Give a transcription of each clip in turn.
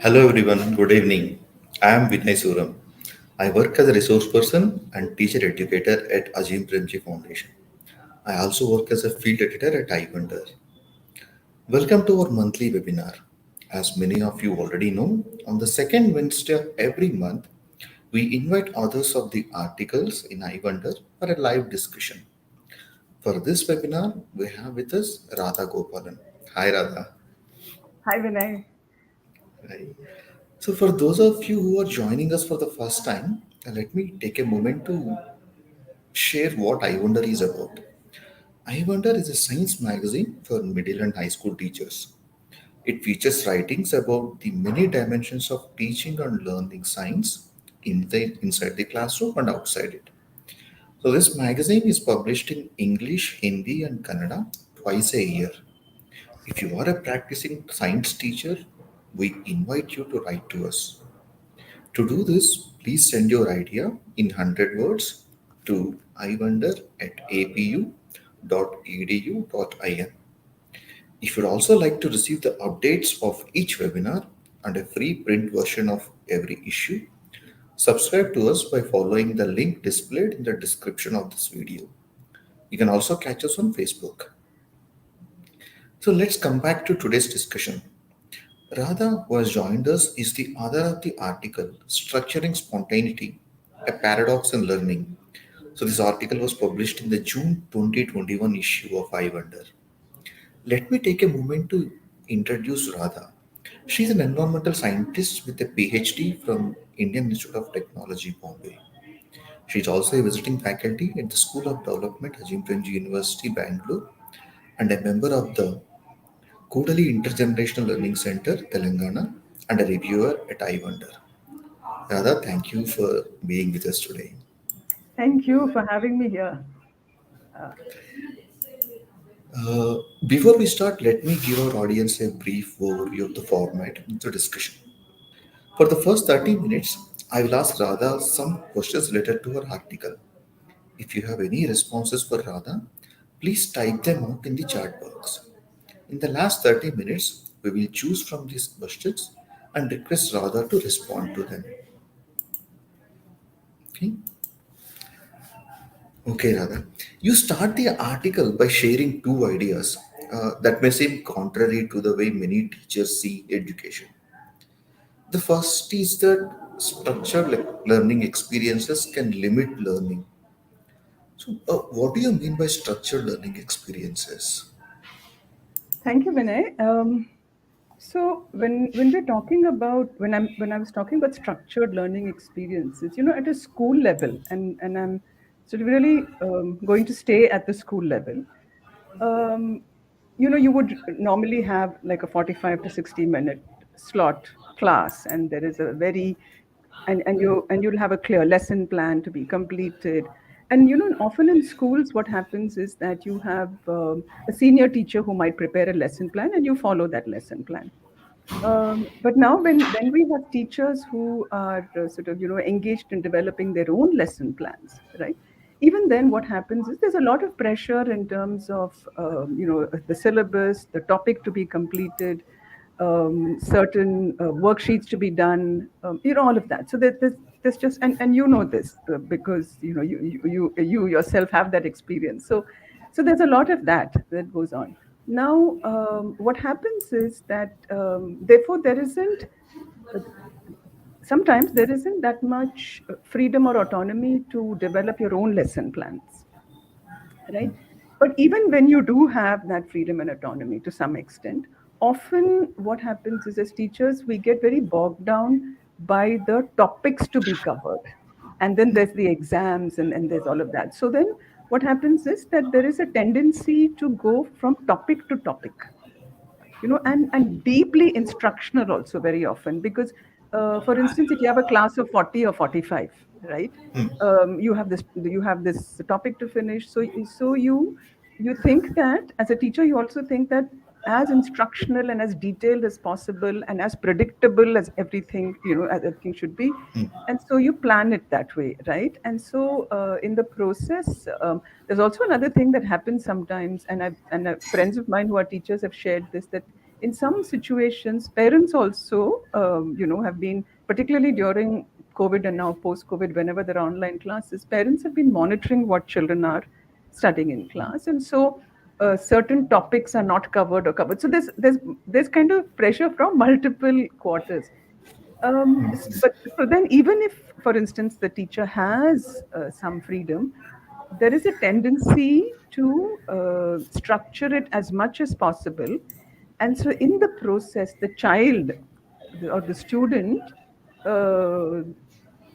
Hello everyone, good evening. I am Vinay Suram. I work as a resource person and teacher educator at Ajim Premji Foundation. I also work as a field editor at iwonder. Welcome to our monthly webinar. As many of you already know, on the second Wednesday of every month, we invite authors of the articles in iwonder for a live discussion. For this webinar, we have with us Radha Gopalan. Hi Radha. Hi, Vinay. Hi. So, for those of you who are joining us for the first time, let me take a moment to share what iWonder is about. iWonder is a science magazine for middle and high school teachers. It features writings about the many dimensions of teaching and learning science inside the classroom and outside it. So, this magazine is published in English, Hindi, and Kannada twice a year. If you are a practicing science teacher, we invite you to write to us. To do this, please send your idea in 100 words to iwonder at apu.edu.in. If you'd also like to receive the updates of each webinar and a free print version of every issue, subscribe to us by following the link displayed in the description of this video. You can also catch us on Facebook. So let's come back to today's discussion. Radha, who has joined us, is the author of the article Structuring Spontaneity, a Paradox in Learning. So, this article was published in the June 2021 issue of iWonder. Let me take a moment to introduce Radha. She is an environmental scientist with a PhD from Indian Institute of Technology, Bombay. She is also a visiting faculty at the School of Development, Ajim Premji University, Bangalore, and a member of the Kudali Intergenerational Learning Center, Telangana, and a reviewer at iWonder. Radha, thank you for being with us today. Thank you for having me here. Uh, Uh, Before we start, let me give our audience a brief overview of the format of the discussion. For the first 30 minutes, I will ask Radha some questions related to her article. If you have any responses for Radha, please type them out in the chat box. In the last 30 minutes, we will choose from these questions and request Radha to respond to them. Okay? Okay, Radha. You start the article by sharing two ideas that may seem contrary to the way many teachers see education. The first is that learning experiences can limit learning. So, what do you mean by structured learning experiences? Thank you, Vinay. So when we're talking about when I was talking about structured learning experiences, at a school level, and I'm sort of really going to stay at the school level. Um, you would normally have like a 45 to 60-minute slot class, and there is a very and you'll have a clear lesson plan to be completed. And often in schools what happens is that you have a senior teacher who might prepare a lesson plan and you follow that lesson plan. But now, when we have teachers who are sort of engaged in developing their own lesson plans, right? Even then, what happens is there's a lot of pressure in terms of the syllabus, the topic to be completed, certain worksheets to be done, all of that. So there's just and you know this because you yourself have that experience. So there's a lot of that goes on. Now, what happens is that therefore there isn't uh, sometimes there isn't that much freedom or autonomy to develop your own lesson plans, right? But even when you do have that freedom and autonomy to some extent, often what happens is as teachers we get very bogged down by the topics to be covered, and then there's the exams, and there's all of that. So then what happens is that there is a tendency to go from topic to topic, and deeply instructional also very often, because for instance, if you have a class of 40 or 45, right? You have this topic to finish, so you think that as a teacher you also think that as instructional and as detailed as possible and as predictable as everything, as everything should be. And so you plan it that way, right? And so in the process, there's also another thing that happens sometimes, and friends of mine who are teachers have shared this, that in some situations, parents also, have been, particularly during COVID and now post COVID, whenever there are online classes, parents have been monitoring what children are studying in class. And so certain topics are not covered or covered. So there's kind of pressure from multiple quarters. But so then, even if, for instance, the teacher has some freedom, there is a tendency to structure it as much as possible. And so, in the process, the child or the student uh,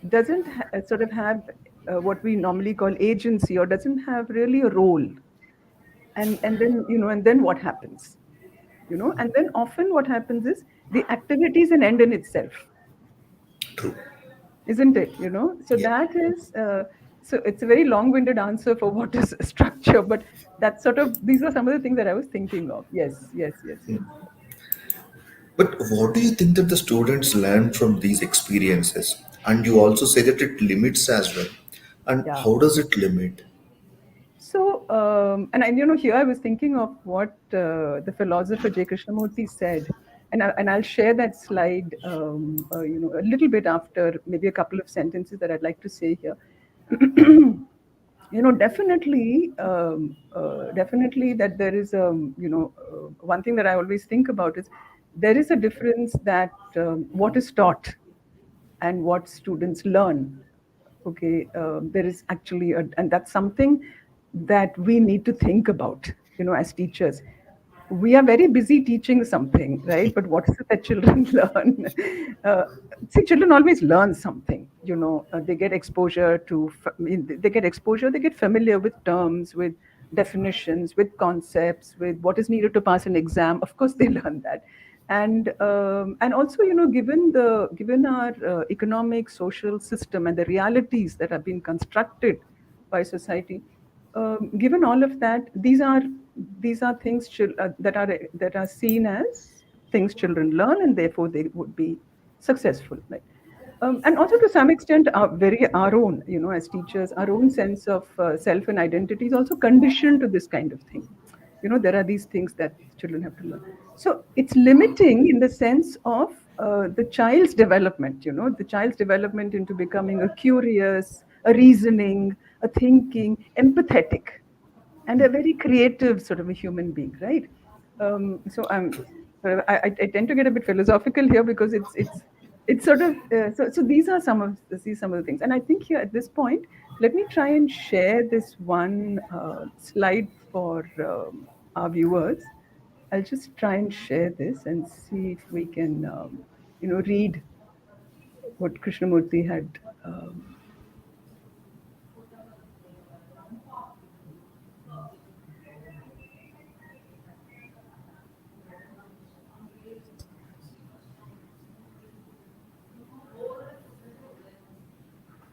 doesn't sort of have what we normally call agency, or doesn't have really a role. And then, and then what happens? And then often what happens is the activity is an end in itself, True. isn't it? So Yeah. that is so it's a very long-winded answer for what is structure, but that's sort of, these are some of the things that I was thinking of. Yes, yes, yes, yes. But what do you think that the students learn from these experiences? And you also say that it limits as well. And Yeah. how does it limit? So, and here I was thinking of what the philosopher J. Krishnamurti said, and I'll share that slide, a little bit after, maybe a couple of sentences that I'd like to say here. Definitely that there is, one thing that I always think about is there is a difference that what is taught and what students learn. Okay, there is actually and that's something that we need to think about, as teachers. We are very busy teaching something, right? But what is it that children learn? uh, See, children always learn something. They get exposure to they get exposure, they get familiar with terms, with definitions, with concepts, with what is needed to pass an exam. Of course they learn that. And also, given our economic social system and the realities that have been constructed by society, given all of that, these are things that are seen as things children learn, and therefore they would be successful, right? And also, to some extent, our own, as teachers, our own sense of self and identity is also conditioned to this kind of thing. There are these things that children have to learn. So it's limiting in the sense of the child's development. The child's development into becoming a curious, a reasoning, a thinking, empathetic, and a very creative sort of a human being, right? So I tend to get a bit philosophical here, because it's sort of so these are some of the things. And I think here at this point, let me try and share this one slide for our viewers. I'll just try and share this and see if we can read what Krishnamurti had.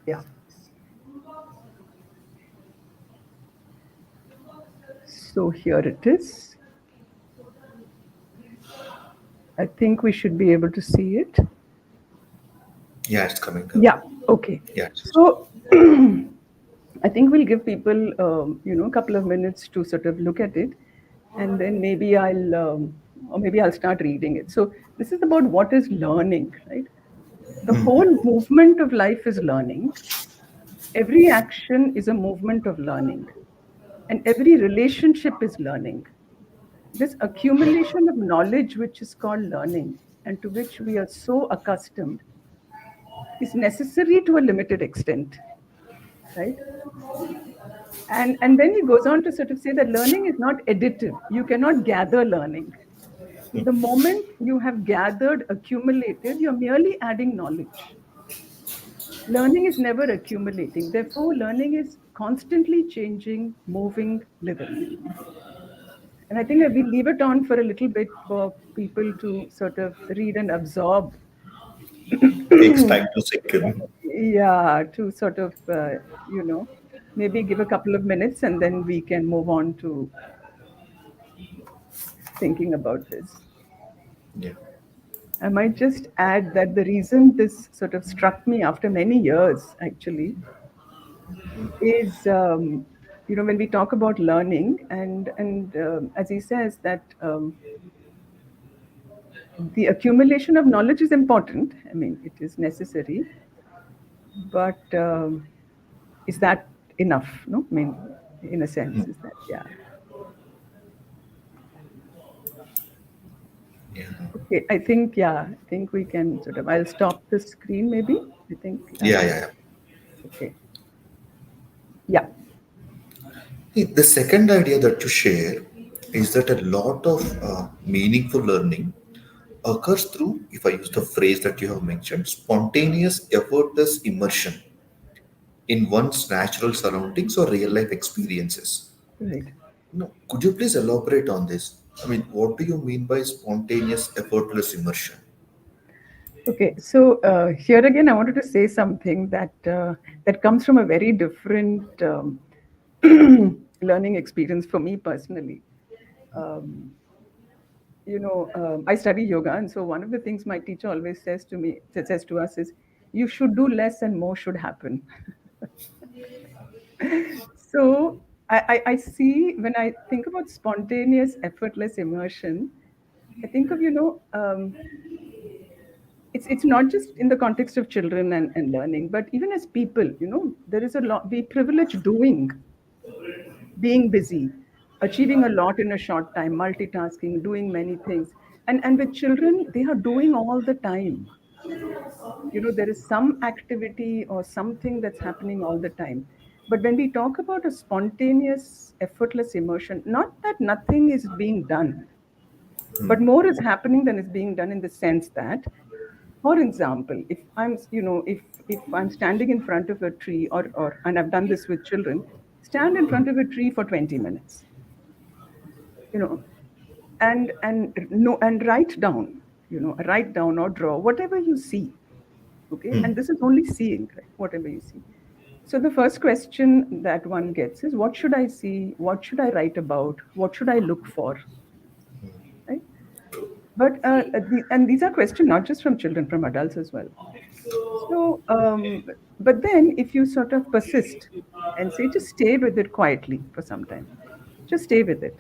Yeah. So here it is. I think we should be able to see it. Yeah, it's coming up. Yeah. Okay. Yeah. So I think we'll give people, a couple of minutes to sort of look at it, and then maybe I'll start reading it. So this is about what is learning, right? The whole movement of life is learning. Every action is a movement of learning, and every relationship is learning. This accumulation of knowledge, which is called learning, and to which we are so accustomed, is necessary to a limited extent, right? And then he goes on to sort of say that learning is not additive. You cannot gather learning. The moment you have gathered, accumulated, you're merely adding knowledge. Learning is never accumulating. Therefore, learning is constantly changing, moving, living. And I think that we leave it on for a little bit for people to sort of read and absorb. Takes time to sink in. Yeah, to sort of, maybe give a couple of minutes, and then we can move on to thinking about this. Yeah. I might just add that the reason this sort of struck me after many years, actually, is, when we talk about learning, and as he says that the accumulation of knowledge is important. I mean, it is necessary, but is that enough? No, I mean, in a sense, is that yeah? Yeah. Okay, I think yeah, I think we can sort of. I'll stop the screen maybe. I think Yeah, yeah, yeah. okay. Yeah, The second idea that you share is that a lot of meaningful learning occurs through, if I use the phrase that you have mentioned, spontaneous, effortless immersion in one's natural surroundings or real life experiences. right. No, could you please elaborate on this? I mean, what do you mean by spontaneous, effortless immersion? Okay, so here again, I wanted to say something that that comes from a very different learning experience for me personally. Um, I study yoga, and so one of the things my teacher always says to us is, "You should do less, and more should happen." So I see when I think about spontaneous, effortless immersion, I think of it's not just in the context of children and learning, but even as people, there is a lot we privilege doing, being busy, achieving a lot in a short time, multitasking, doing many things. And with children, they are doing all the time. There is some activity or something that's happening all the time. But when we talk about a spontaneous, effortless immersion, not that nothing is being done, but more is happening than is being done, in the sense that, for example, if I'm standing in front of a tree, or and I've done this with children, stand in front of a tree for 20 minutes, you know and no and write down or draw whatever you see. Okay, and this is only seeing, right? Whatever you see. So the first question that one gets is, what should I see, what should I write about, what should I look for, right? But and these are questions not just from children, from adults as well. So but then if you sort of persist and say, just stay with it quietly for some time, just stay with it,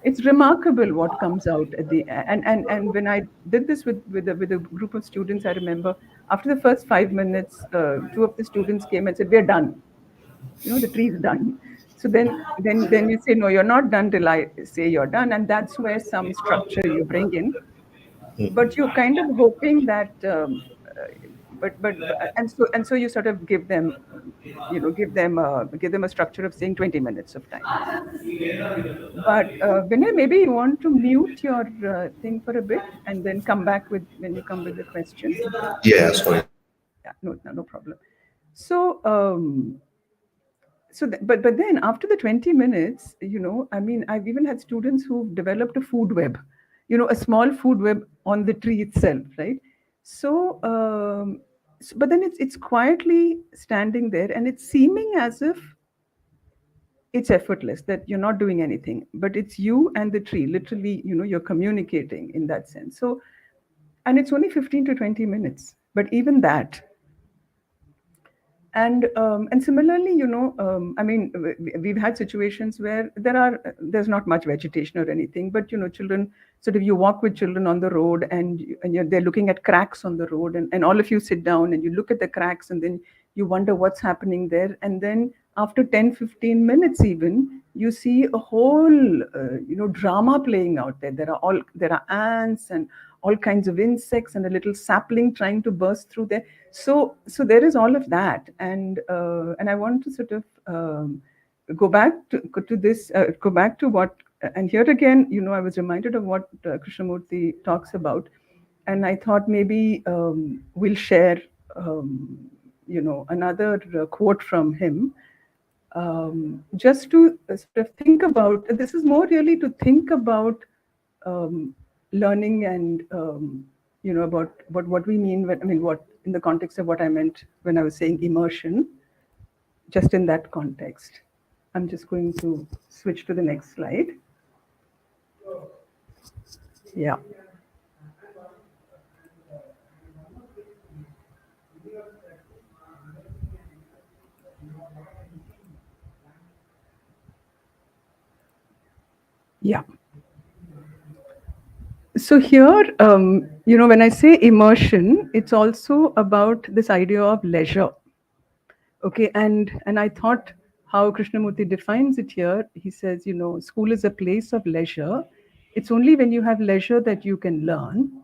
it's remarkable what comes out at the and when I did this with a group of students, I remember after the first 5 minutes, two of the students came and said, we're done, the tree is done. So then you say, no, you're not done till I say you're done, and that's where some structure you bring in. But you're kind of hoping that and so you sort of give them a structure of saying 20 minutes of time. But Vinay, maybe you want to mute your thing for a bit and then come back with when you come with the question. Yeah, sorry. Yeah, no problem. So but then after the 20 minutes, I mean, I've even had students who've developed a food web, a small food web on the tree itself, right? So but then it's quietly standing there, and it's seeming as if it's effortless, that you're not doing anything, but it's you and the tree, literally, you're communicating in that sense. So, and it's only 15 to 20 minutes, but even that. And similarly, I mean, we've had situations where there's not much vegetation or anything, but children, sort of, you walk with children on the road, and they're looking at cracks on the road, and all of you sit down and you look at the cracks, and then you wonder what's happening there, and then after 10-15 minutes even, you see a whole drama playing out there. There are ants and all kinds of insects, and a little sapling trying to burst through there. So there is all of that, and I want to sort of go back to what, and here again, I was reminded of what Krishnamurti talks about, and I thought maybe we'll share another quote from him, just to sort of think about. This is more really to think about um, learning, and about what we mean when, I mean, what in the context of what I meant when I was saying immersion, just in that context. I'm just going to switch to the next slide. Yeah. Yeah. So here, when I say immersion, it's also about this idea of leisure. Okay, and I thought how Krishnamurti defines it here. He says, school is a place of leisure. It's only when you have leisure that you can learn.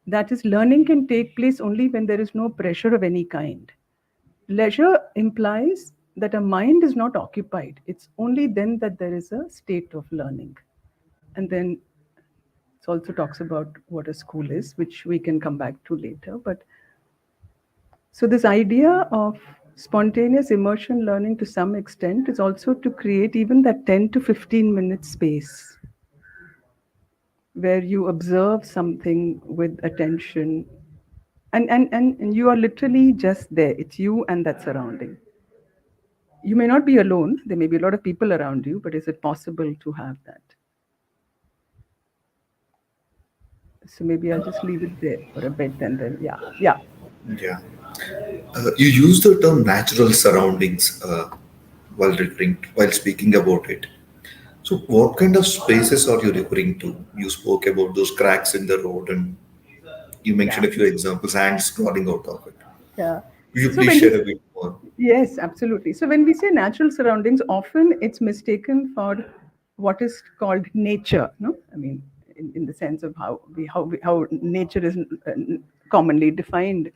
That is, learning can take place only when there is no pressure of any kind. Leisure implies that a mind is not occupied. It's only then that there is a state of learning. And then it also talks about what a school is, which we can come back to later. But so, this idea of spontaneous immersion learning to some extent is also to create even that 10 to 15-minute space where you observe something with attention, and you are literally just there. It's you and that surrounding. You may not be alone, there may be a lot of people around you, but is it possible to have that? So, maybe I'll just leave it there for a bit and then, yeah, yeah. Yeah. You use the term natural surroundings while speaking about it. So, what kind of spaces are you referring to? You spoke about those cracks in the road, and you mentioned Yeah. a few examples, ants crawling out of it. Yeah. Will you So please when share we a bit more? Yes, absolutely. So when we say natural surroundings, often it's mistaken for what is called nature. No, I mean, in the sense of how nature is commonly defined.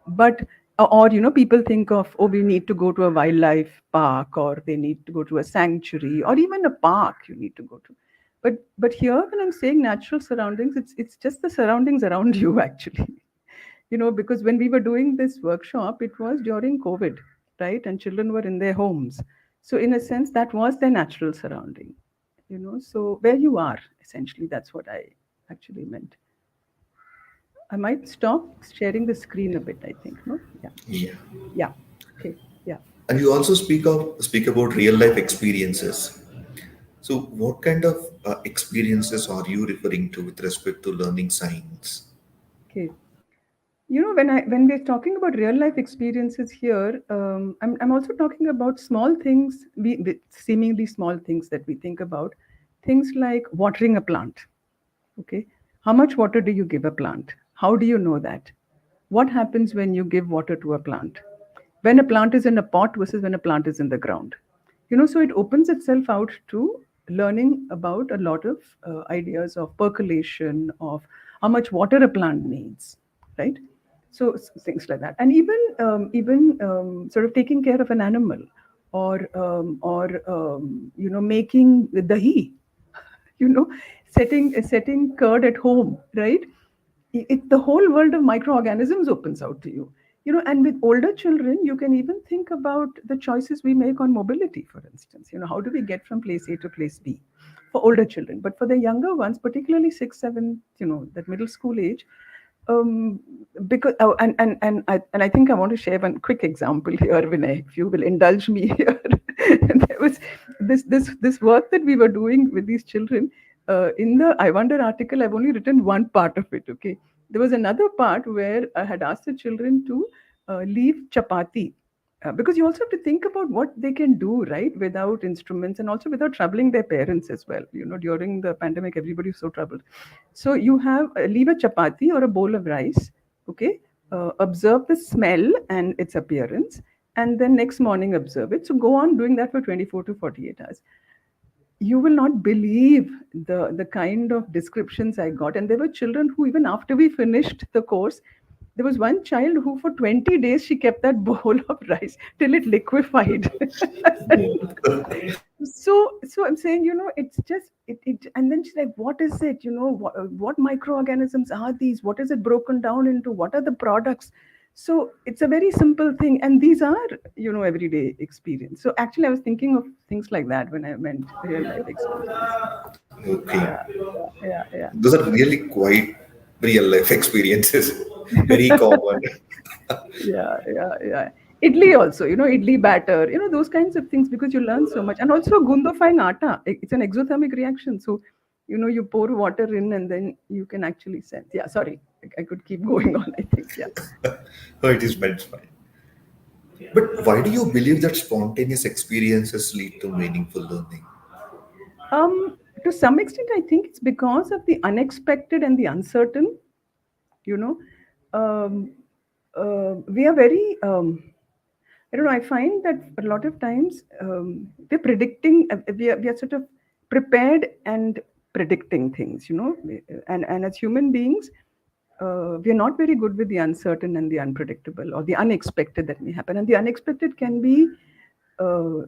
But or people think of, oh, we need to go to a wildlife park, or they need to go to a sanctuary, or even a park you need to go to. But here, when I'm saying natural surroundings, it's just the surroundings around you actually. Because when we were doing this workshop, it was during COVID, right? And children were in their homes. So, in a sense, that was their natural surrounding. So where you are, essentially, that's what I actually meant. I might stop sharing the screen a bit, I think. No? Yeah. Yeah. Yeah. Okay. Yeah. And you also speak about real life experiences. So, what kind of experiences are you referring to with respect to learning science? Okay. When we're talking about real life experiences here, I'm also talking about small things, seemingly small things that we think about, things like watering a plant. Okay, how much water do you give a plant? How do you know that? What happens when you give water to a plant? When a plant is in a pot versus when a plant is in the ground. So it opens itself out to learning about a lot of ideas of percolation, of how much water a plant needs, right? So things like that, and even sort of taking care of an animal, or making the dahi, you know setting curd at home, right? The whole world of microorganisms opens out to you. And with older children, you can even think about the choices we make on mobility, for instance. How do we get from place A to place B for older children? But for the younger ones, particularly 6 7, that middle school age, um, because and I think I want to share one quick example here, Vinay, if you will indulge me here. There was this work that we were doing with these children. In the iwonder article, I've only written one part of it. Okay, there was another part where I had asked the children to leave chapati, because you also have to think about what they can do, right, without instruments, and also without troubling their parents as well. During the pandemic, everybody was so troubled. So you have leave a chapati or a bowl of rice. Okay, observe the smell and its appearance, and then next morning observe it. So go on doing that for 24 to 48 hours. You will not believe the kind of descriptions I got. And there were children who, even after we finished the course, there was one child who for 20 days she kept that bowl of rice till it liquefied. So I'm saying, it's just it and then she's like, what is it? What microorganisms are these? What is it broken down into? What are the products? So it's a very simple thing, and these are, everyday experience. So actually I was thinking of things like that when I meant real life experience. Okay. Yeah, yeah, yeah, yeah. Those are really quite real life experiences, very common. Yeah, yeah, yeah. Idli also, idli batter, those kinds of things, because you learn so much. And also gundofying atta, it's an exothermic reaction. So, you pour water in and then you can actually sense. Yeah, sorry, I could keep going on, I think. Yeah. Oh, it is meant fine. But why do you believe that spontaneous experiences lead to meaningful learning? To to some extent, I think it's because of the unexpected and the uncertain. You know, um, we are very. I don't know. I find that a lot of times we're predicting. We are sort of prepared and predicting things. And as human beings, we are not very good with the uncertain and the unpredictable or the unexpected that may happen. And the unexpected can be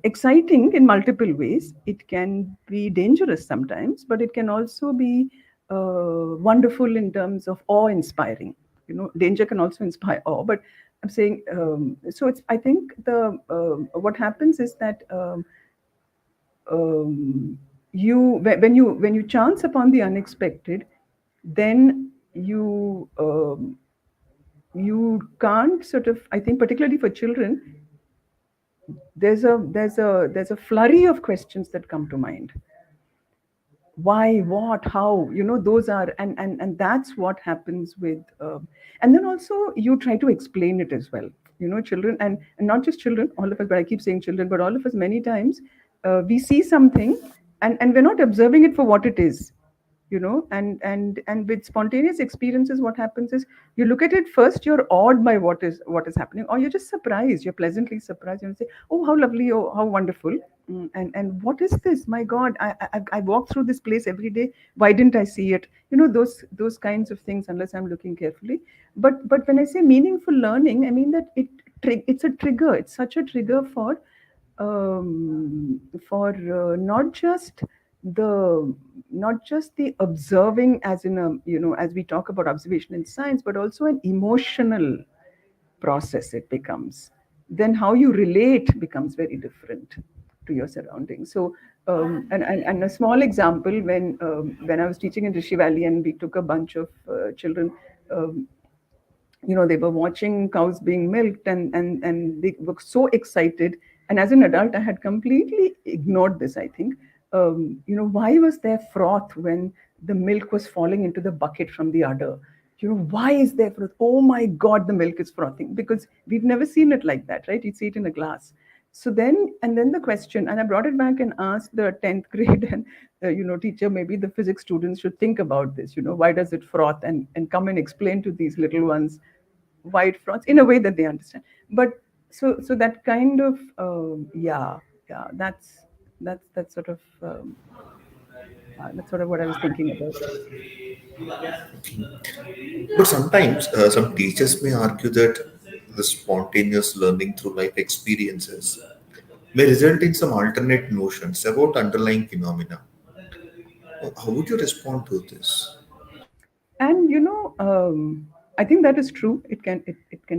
exciting in multiple ways. It can be dangerous sometimes, but it can also be wonderful in terms of awe-inspiring. Danger can also inspire awe, but I'm saying so. It's I think the what happens is that um, when you chance upon the unexpected, then you can't sort of, I think, particularly for children, there's a flurry of questions that come to mind. Why, what, how, those are, and that's what happens with and then also you try to explain it as well. Children, and not just children, all of us, but I keep saying children, but all of us, many times we see something, and we're not observing it for what it is. And with spontaneous experiences, what happens is, you look at it first, you're awed by what is happening, or you're just surprised, you're pleasantly surprised. You say, oh, how lovely, oh, how wonderful. And what is this? My God, I walk through this place every day. Why didn't I see it? Those kinds of things, unless I'm looking carefully. But when I say meaningful learning, I mean that it's a trigger. It's such a trigger for the not just the observing, as in a, as we talk about observation in science, but also an emotional process. It becomes, then how you relate becomes very different to your surroundings. So and a small example, when I was teaching in Rishi Valley, and we took a bunch of children, um, they were watching cows being milked, and they were so excited. And as an adult, I had completely ignored this, I think. Why was there froth when the milk was falling into the bucket from the udder? Why is there froth? Oh my God, the milk is frothing, because we've never seen it like that, right? You'd see it in a glass. So then the question, and I brought it back and asked the 10th grade and teacher, maybe the physics students should think about this. Why does it froth, and come and explain to these little ones why it froths in a way that they understand. But so that kind of yeah, that's sort of what I was thinking about. But sometimes some teachers may argue that the spontaneous learning through life experiences may result in some alternate notions about underlying phenomena. How would you respond to this? And I think that is true. It can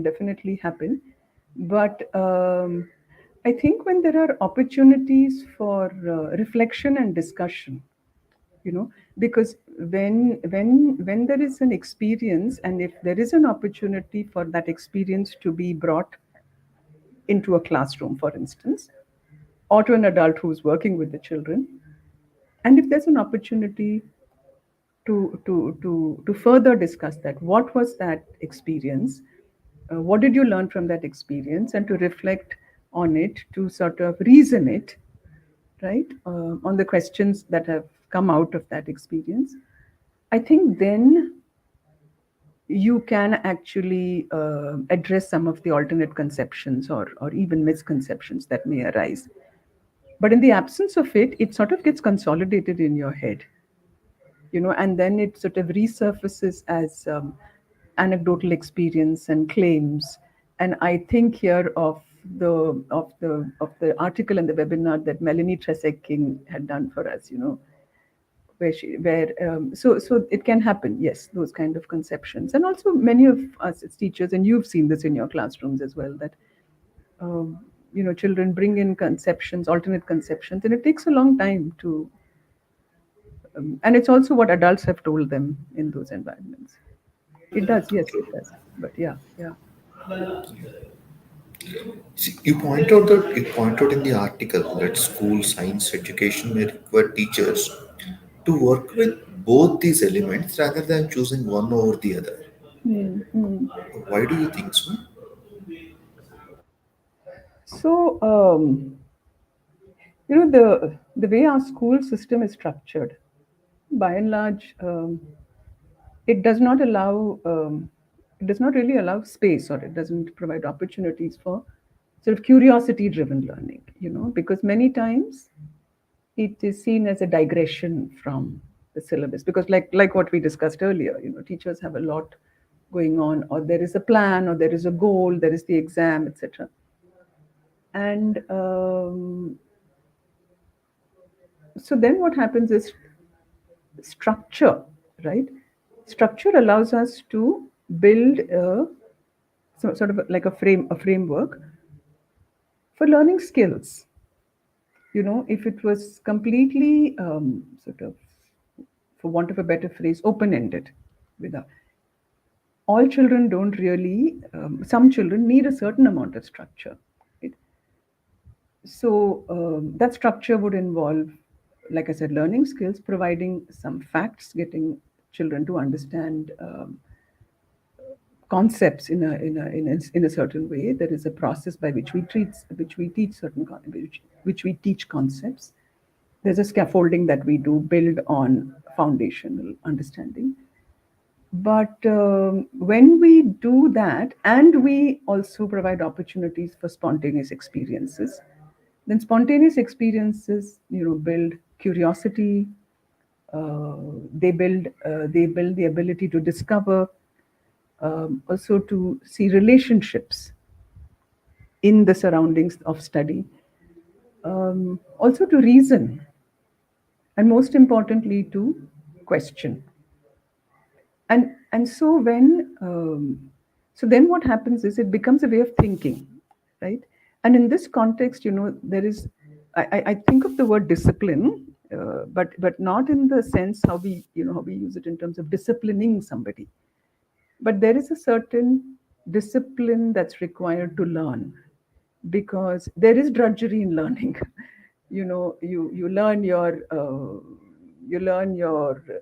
definitely happen. But I think when there are opportunities for reflection and discussion, because when there is an experience, and if there is an opportunity for that experience to be brought into a classroom, for instance, or to an adult who's working with the children, and if there's an opportunity to further discuss that, what was that experience, what did you learn from that experience, and to reflect on it, to sort of reason it, right, on the questions that have come out of that experience. I think then you can actually address some of the alternate conceptions, or even misconceptions that may arise. But in the absence of it, it sort of gets consolidated in your head, and then it sort of resurfaces as anecdotal experience and claims. And I think here of the article and the webinar that Melanie Tresek King had done for us, so it can happen, yes, those kind of conceptions. And also many of us as teachers, and you've seen this in your classrooms as well, that children bring in conceptions, alternate conceptions, and it takes a long time to and it's also what adults have told them in those environments. It does, yes, it does. But yeah, yeah. See, you point out in the article that school science education may require teachers to work with both these elements rather than choosing one over the other. Hmm, hmm. Why do you think so? So, the way our school system is structured. By and large, it does not allow, it does not really allow space, or it doesn't provide opportunities for sort of curiosity driven learning, because many times it is seen as a digression from the syllabus, because like what we discussed earlier, teachers have a lot going on, or there is a plan, or there is a goal, there is the exam, etc. And so then what happens is structure, right? Structure allows us to build sort of like a framework for learning skills. If it was completely sort of, for want of a better phrase, open ended, without, all children don't really, some children need a certain amount of structure, right? So that structure would involve, like I said, learning skills, providing some facts, getting children to understand concepts in a certain way. There is a process by which we teach which we teach concepts. There's a scaffolding that we do build on foundational understanding. But when we do that, and we also provide opportunities for spontaneous experiences, then spontaneous experiences, build curiosity. They build the ability to discover, also to see relationships in the surroundings of study, also to reason, and most importantly to question. And so so then what happens is it becomes a way of thinking, right? And in this context, there is, I think of the word discipline, but not in the sense how we use it in terms of disciplining somebody, but there is a certain discipline that's required to learn, because there is drudgery in learning. You learn your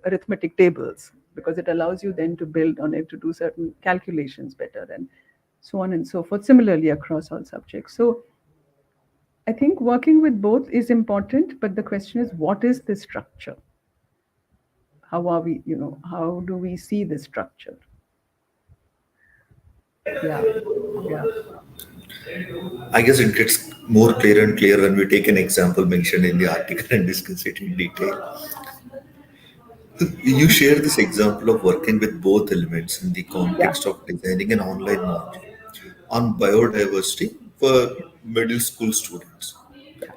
arithmetic tables, because it allows you then to build on it, to do certain calculations better, and so on and so forth, similarly across all subjects. So I think working with both is important, but the question is, what is the structure? How do we see the structure? Yeah, yeah. I guess it gets more clear and clear when we take an example mentioned in the article and discuss it in detail. You share this example of working with both elements in the Yeah, context of designing an online module on biodiversity for middle school students. yeah.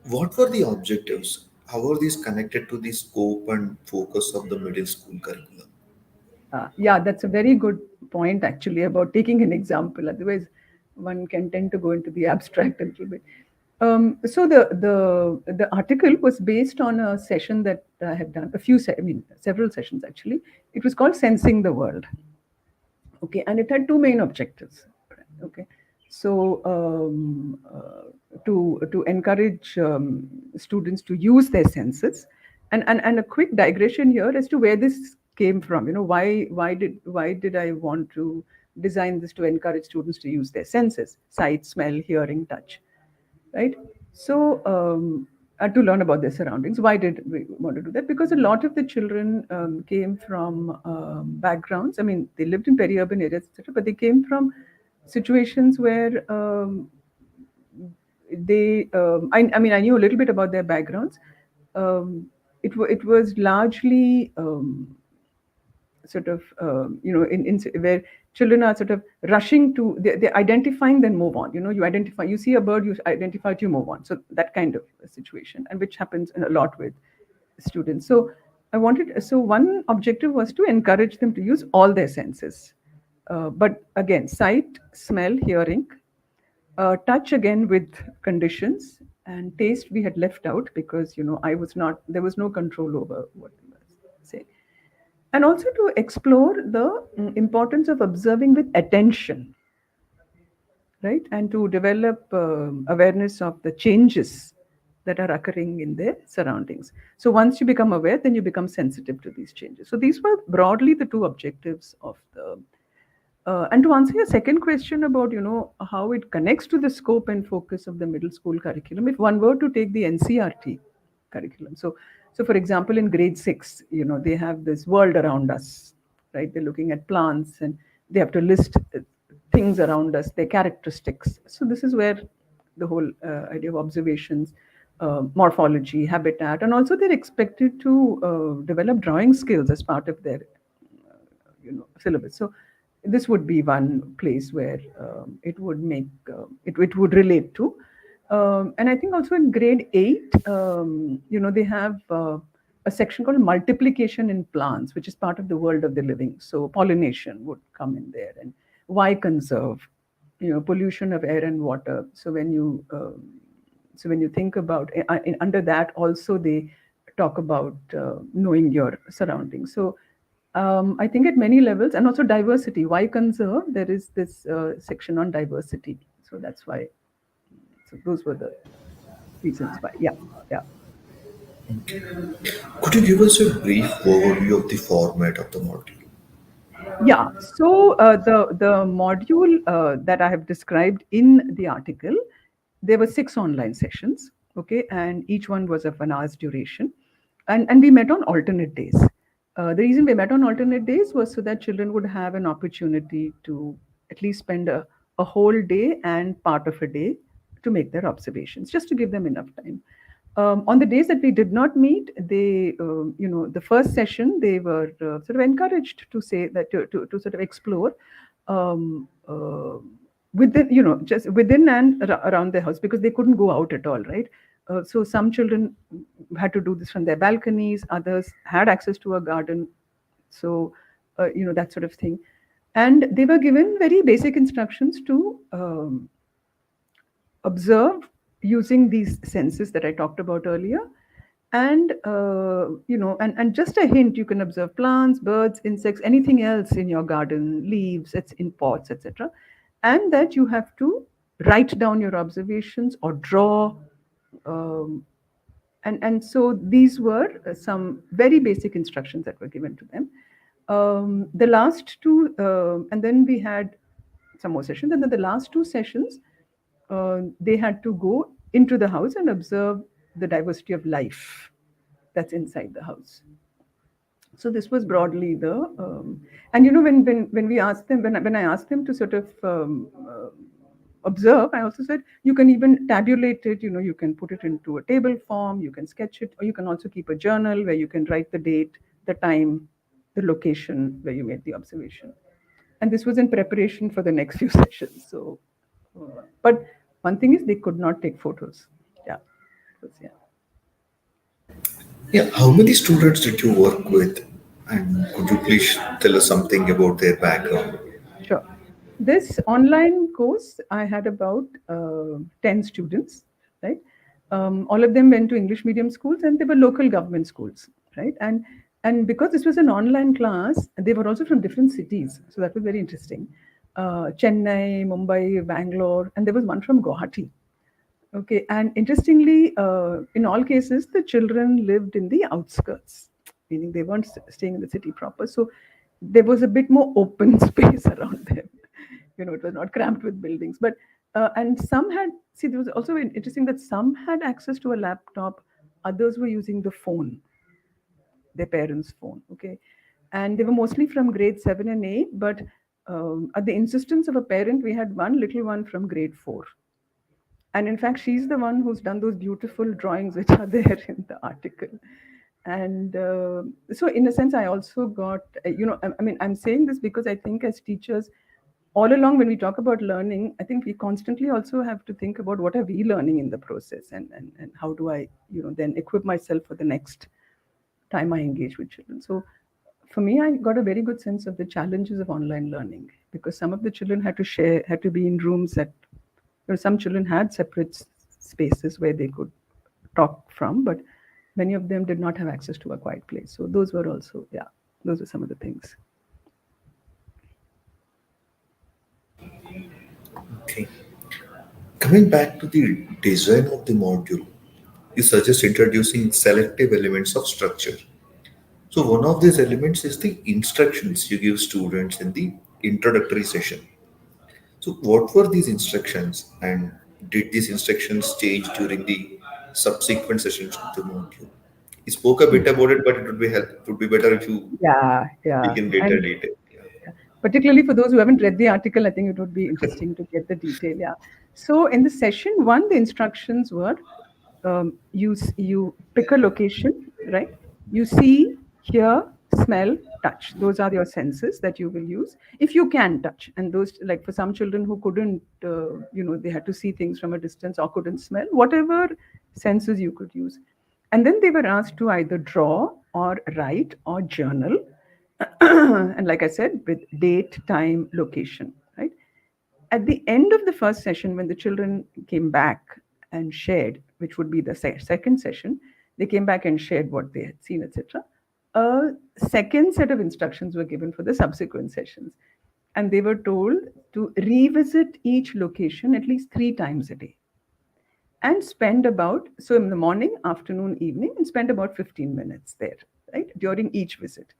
What were the objectives? How are these connected to the scope and focus of the middle school curriculum? Yeah, that's a very good point actually about taking an example. Otherwise, one can tend to go into the abstract a little bit. So the article was based on a session that I had done, several sessions actually. It was called Sensing the World. Okay, and it had two main objectives. Okay, so to encourage students to use their senses, and a quick digression here as to where this came from. Why did I want to design this to encourage students to use their senses: sight, smell, hearing, touch, right? So, to learn about their surroundings. Why did we want to do that? Because a lot of the children came from backgrounds. I mean, they lived in peri-urban areas, etc., but they came from situations where I mean, I knew a little bit about their backgrounds. It was largely sort of in where children are sort of rushing to, they're identifying, then move on. You identify, you see a bird, you identify it, you move on. So that kind of a situation, and which happens a lot with students. So one objective was to encourage them to use all their senses, but again, sight, smell, hearing, touch again with conditions, and taste we had left out, because I was not, there was no control over what we were saying. And also to explore the importance of observing with attention, right? And to develop awareness of the changes that are occurring in their surroundings. So once you become aware, then you become sensitive to these changes. So these were broadly the two objectives of the. And to answer your second question about how it connects to the scope and focus of the middle school curriculum, if one were to take the NCRT, curriculum. So for example, in grade 6, they have this world around us, right? They're looking at plants, and they have to list things around us, their characteristics. So this is where the whole idea of observations, morphology, habitat, and also they're expected to develop drawing skills as part of their syllabus. So this would be one place where it would make it would relate to. And I think also in grade 8, they have a section called multiplication in plants, which is part of the world of the living. So pollination would come in there, and why conserve, pollution of air and water. So when you think about under that also, they talk about knowing your surroundings. So I think at many levels, and also diversity. Why conserve? There is this section on diversity. So that's why. So those were the reasons why. Yeah, yeah, Could you give us a brief overview of the format of the module? yeah. So the module that I have described in the article, there were 6 online sessions. Okay, and each one was of an hour's duration, and we met on alternate days. The reason we met on alternate days was so that children would have an opportunity to at least spend a whole day and part of a day to make their observations, just to give them enough time. On the days that we did not meet, the first session, they were sort of encouraged to say that to sort of explore within, just within and around their house, because they couldn't go out at all, right? So some children had to do this from their balconies, others had access to a garden. So, that sort of thing. And they were given very basic instructions to observe using these senses that I talked about earlier. And and just a hint, you can observe plants, birds, insects, anything else in your garden, leaves, it's in pots, etc. And that you have to write down your observations or draw. um, and so these were some very basic instructions that were given to them. The last two, and then we had some more sessions, and then the last 2 sessions, they had to go into the house and observe the diversity of life that's inside the house. So this was broadly the and when we asked them, when I asked them to sort of observe, I also said you can even tabulate it. You can put it into a table form, you can sketch it, or you can also keep a journal where you can write the date, the time, the location where you made the observation. And this was in preparation for the next few sessions. So but one thing is they could not take photos. Yeah, yeah. Yeah, how many students did you work with? And could you please tell us something about their background? Sure. This online course, I had about 10 students, right? All of them went to English medium schools, and they were local government schools, right? And because this was an online class, they were also from different cities. So that was very interesting. Chennai, Mumbai, Bangalore, and there was one from Guwahati. Okay, and interestingly, in all cases, the children lived in the outskirts, meaning they weren't staying in the city proper. So there was a bit more open space around them. It was not cramped with buildings. But and some had, see, there was also interesting that some had access to a laptop, others were using the phone, their parents' phone. Okay, and they were mostly from grade 7 and 8. But at the insistence of a parent, we had one little one from grade 4, and in fact she's the one who's done those beautiful drawings which are there in the article. And so in a sense I also got I mean, I'm saying this because I think as teachers, all along when we talk about learning, I think we constantly also have to think about what are we learning in the process, and how do I then equip myself for the next time I engage with children. So for me, I got a very good sense of the challenges of online learning, because some of the children had to be in rooms that, some children had separate spaces where they could talk from, but many of them did not have access to a quiet place. So those were also, yeah, those are some of the things. Okay. Coming back to the design of the module, you suggest introducing selective elements of structure. So one of these elements is the instructions you give students in the introductory session. So what were these instructions, and did these instructions change during the subsequent sessions of the module. He spoke a bit about it, but it would be better if you Yeah, speak yeah. in greater And detail. Yeah. yeah. Particularly for those who haven't read the article, I think it would be interesting to get the detail. Yeah. So in the session one, the instructions were you pick a location, right? You see, hear, smell, touch. Those are your senses that you will use if you can touch. And those, like for some children who couldn't, they had to see things from a distance or couldn't smell, whatever senses you could use. And then they were asked to either draw or write or journal. And like I said, with date, time, location, right? At the end of the first session, when the children came back and shared, which would be the second session, they came back and shared what they had seen, etc. A second set of instructions were given for the subsequent sessions. And they were told to revisit each location at least 3 times a day and spend about, so in the morning, afternoon, evening, and spend about 15 minutes there, right, during each visit.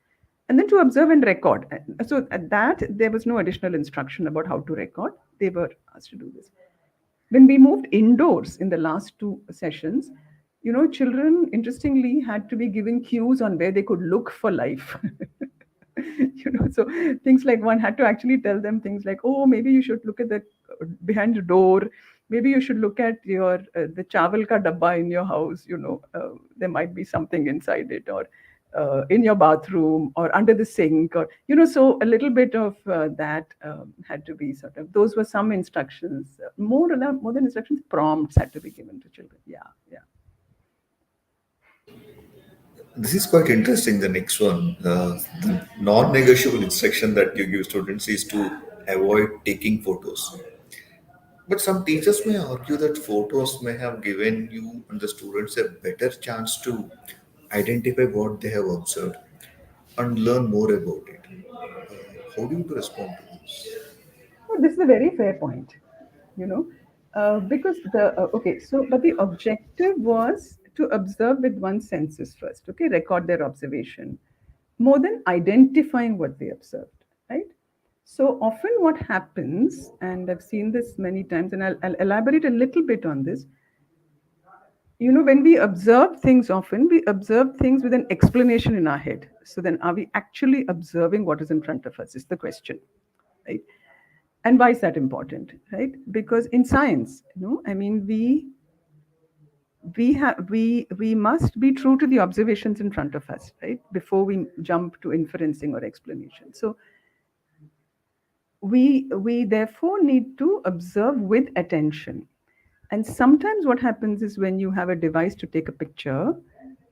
And then to observe and record. So at that, there was no additional instruction about how to record. They were asked to do this. When we moved indoors in the last two sessions, children interestingly had to be given cues on where they could look for life. So things like one had to actually tell them things like, oh, maybe you should look at the behind the door, maybe you should look at your the chawal ka dabba in your house, there might be something inside it, or in your bathroom or under the sink, or so a little bit of that had to be sort of, those were some instructions, more than instructions, prompts had to be given to children. Yeah, yeah. This is quite interesting. The next one, the non-negotiable instruction that you give students is to avoid taking photos. But some teachers may argue that photos may have given you and the students a better chance to identify what they have observed and learn more about it. How do you respond to this? Oh, this is a very fair point, you know, because okay, so, but the objective was to observe with one's senses first, okay, record their observation, more than identifying what they observed, right? So often what happens, and I've seen this many times, and I'll elaborate a little bit on this. When we observe things, often we observe things with an explanation in our head. So then, are we actually observing what is in front of us? Is the question, right? And why is that important, right? Because in science, I mean, we must be true to the observations in front of us, right? Before we jump to inferencing or explanation. So we therefore need to observe with attention. And sometimes what happens is when you have a device to take a picture,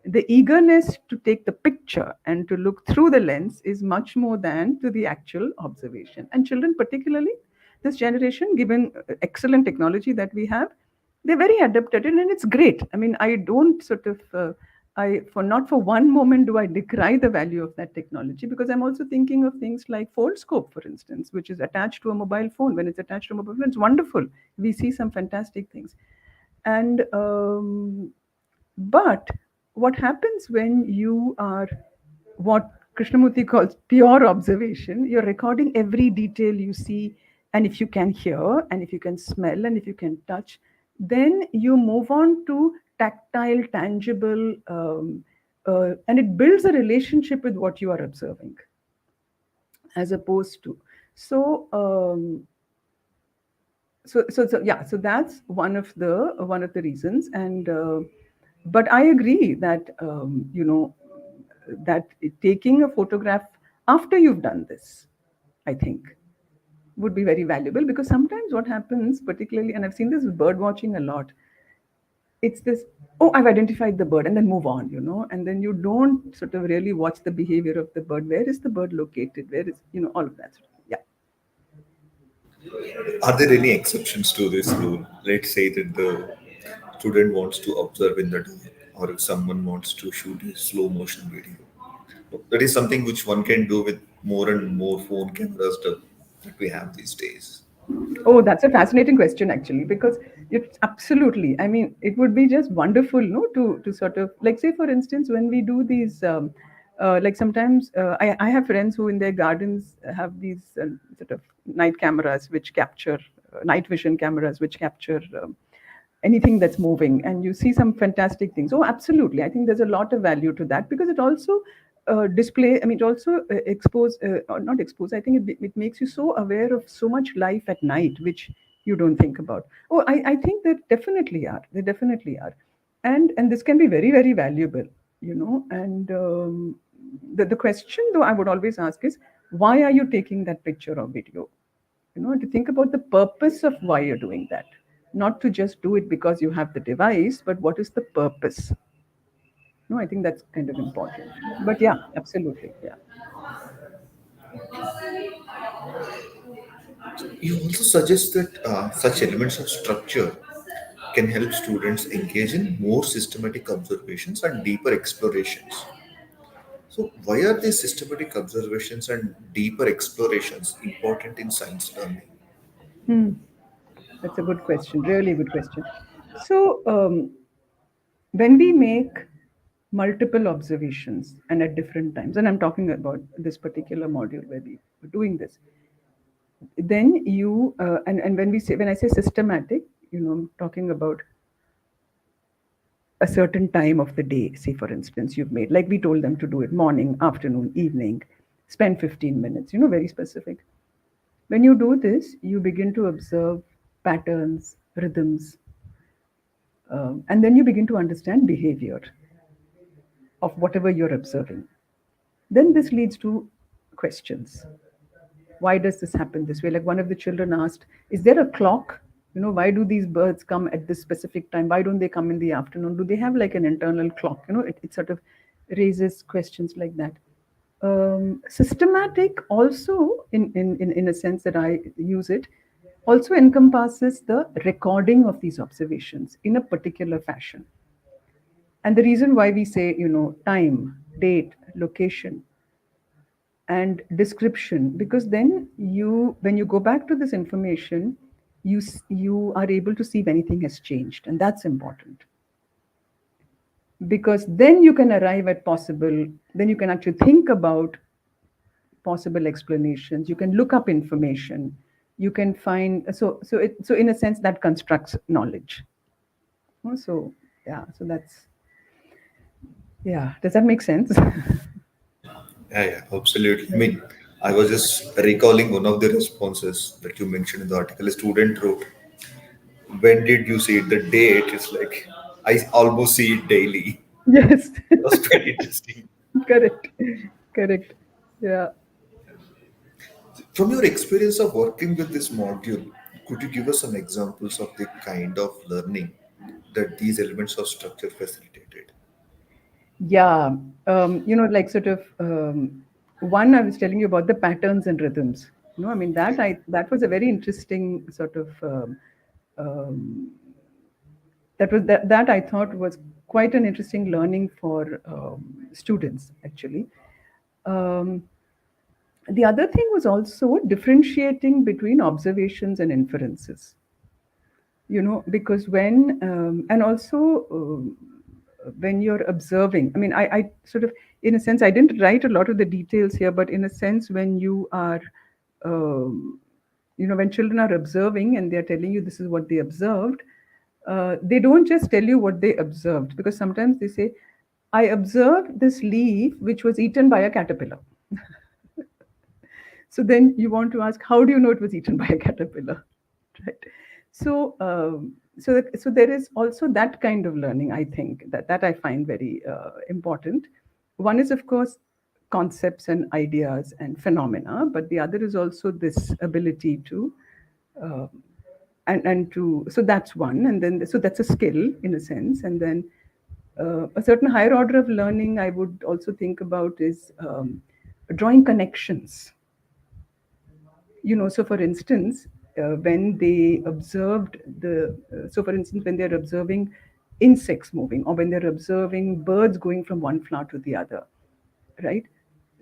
the eagerness to take the picture and to look through the lens is much more than to the actual observation. And children, particularly this generation, given excellent technology that we have, they're very adept at it, and it's great. I mean, I don't sort of I for not for one moment do I decry the value of that technology, because I'm also thinking of things like Foldscope, for instance, which is attached to a mobile phone. When it's attached to a mobile phone, it's wonderful. We see some fantastic things. And but what happens when you are what Krishnamurti calls pure observation? You're recording every detail you see, and if you can hear, and if you can smell, and if you can touch, then you move on to tactile, tangible, and it builds a relationship with what you are observing, as opposed to so. So yeah, so that's one of the reasons. And but I agree that that taking a photograph after you've done this, I think, would be very valuable, because sometimes what happens, particularly, and I've seen this with bird watching a lot, it's this, oh, I've identified the bird, and then move on, and then you don't sort of really watch the behavior of the bird. Where is the bird located? Where is, all of that sort of, yeah. Are there any exceptions to this rule? Let's say that the student wants to observe in the dark, or if someone wants to shoot a slow motion video. That is something which one can do with more and more phone cameras that we have these days. Oh, that's a fascinating question, actually, because it's absolutely. I mean, it would be just wonderful, no, to sort of, like, say, for instance, when we do these, like sometimes I have friends who in their gardens have these sort of night cameras which capture night vision cameras which capture anything that's moving, and you see some fantastic things. Oh, absolutely, I think there's a lot of value to that, because it also display I mean it also expose or not expose, I think it makes you so aware of so much life at night which you don't think about. Oh, I think there definitely are. And this can be very, very valuable, and the question though I would always ask is, why are you taking that picture or video? To think about the purpose of why you're doing that, not to just do it because you have the device, but what is the purpose. No, I think that's kind of important. But yeah, absolutely, yeah. You also suggest that such elements of structure can help students engage in more systematic observations and deeper explorations. So, why are these systematic observations and deeper explorations important in science learning? Hmm. That's a good question, really good question. So when we make multiple observations and at different times, and I'm talking about this particular module where we were doing this, then you and when I say systematic, I'm talking about a certain time of the day. Say for instance, you've made, like we told them to do it morning, afternoon, evening, spend 15 minutes, very specific. When you do this, you begin to observe patterns, rhythms, and then you begin to understand behavior of whatever you're observing. Then this leads to questions. Why does this happen this way? Like one of the children asked, is there a clock? Why do these birds come at this specific time? Why don't they come in the afternoon? Do they have like an internal clock? It sort of raises questions like that. Systematic also, in a sense that I use it, also encompasses the recording of these observations in a particular fashion. And the reason why we say, time, date, location, and description, because then when you go back to this information, you are able to see if anything has changed, and that's important, because then you can arrive at possible then you can actually think about possible explanations. You can look up information. You can find, so in a sense that constructs knowledge. So yeah, so that's, yeah, does that make sense? Yeah, yeah, absolutely. I mean, I was just recalling one of the responses that you mentioned in the article. A student wrote, "When did you see it?" The date is like, I almost see it daily. Yes. It was quite interesting. Correct. Correct. Yeah. From your experience of working with this module, could you give us some examples of the kind of learning that these elements of structure facilitated? Yeah, like sort of one I was telling you about the patterns and rhythms. I mean that was a very interesting sort of that I thought was quite an interesting learning for students actually. Um, the other thing was also differentiating between observations and inferences. Because when and also when you're observing, I mean I sort of, in a sense, I didn't write a lot of the details here, but in a sense when you are um, when children are observing and they're telling you this is what they observed, they don't just tell you what they observed, because sometimes they say, I observed this leaf which was eaten by a caterpillar. So then you want to ask, how do you know it was eaten by a caterpillar, right? So there is also that kind of learning. I think that I find very important. One is, of course, concepts and ideas and phenomena, but the other is also this ability to uh, and to, so that's one, and then so that's a skill in a sense, and then a certain higher order of learning I would also think about is drawing connections. So for instance, when they observed so for instance when they're observing insects moving, or when they're observing birds going from one flower to the other, right?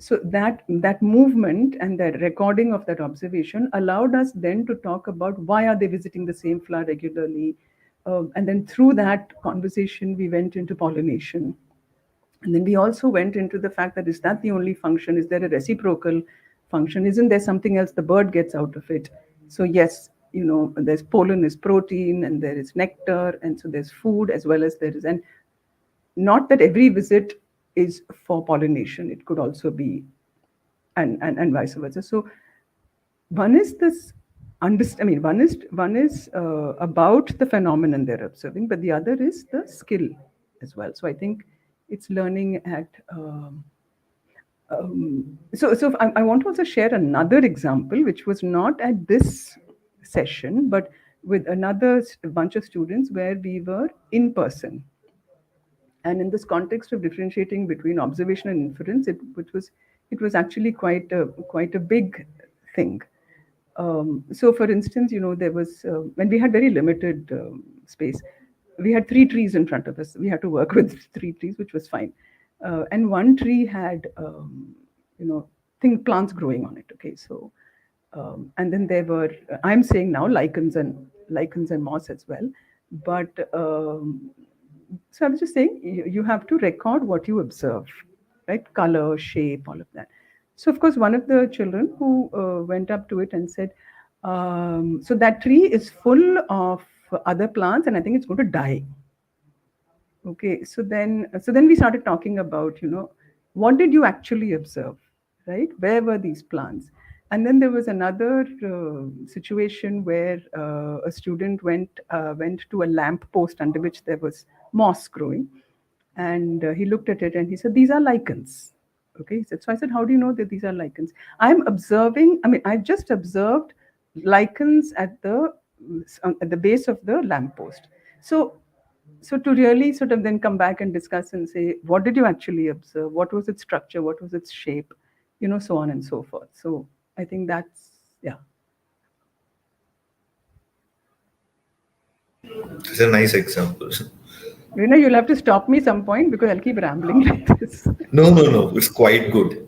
So that movement and that recording of that observation allowed us then to talk about why are they visiting the same flower regularly. And then through that conversation we went into pollination, and then we also went into the fact that, is that the only function? Is there a reciprocal function? Isn't there something else the bird gets out of it? So, yes. there's pollen is protein, and there is nectar, and so there's food as well as there is, and not that every visit is for pollination. It could also be, and vice versa. So one is this one is about the phenomenon they're observing, but the other is the skill as well. So I think it's learning at so I want to also share another example, which was not at this session, but with another bunch of students where we were in person. And in this context of differentiating between observation and inference, it was actually quite a big thing. So, for instance, there was when we had very limited space, we had three trees in front of us. We had to work with three trees, which was fine. And one tree had, you know, plants growing on it. Okay, so and then there were, I'm saying now, lichens and moss as well. But so I was just saying, you have to record what you observe, right? Color, shape, all of that. So of course, one of the children who went up to it and said, "So that tree is full of other plants, and I think it's going to die." Okay, so then we started talking about, what did you actually observe, right? Where were these plants? And then there was another situation where a student went to a lamp post under which there was moss growing, and he looked at it and he said, "These are lichens." Okay, he said. So I said, "How do you know that these are lichens?" I'm observing. I mean, I just observed lichens at the base of the lamp post. So to really sort of then come back and discuss and say, what did you actually observe? What was its structure? What was its shape? So on and so forth. So I think that's, yeah. It's a nice example. You'll have to stop me some point because I'll keep rambling like this. No, no, no. It's quite good.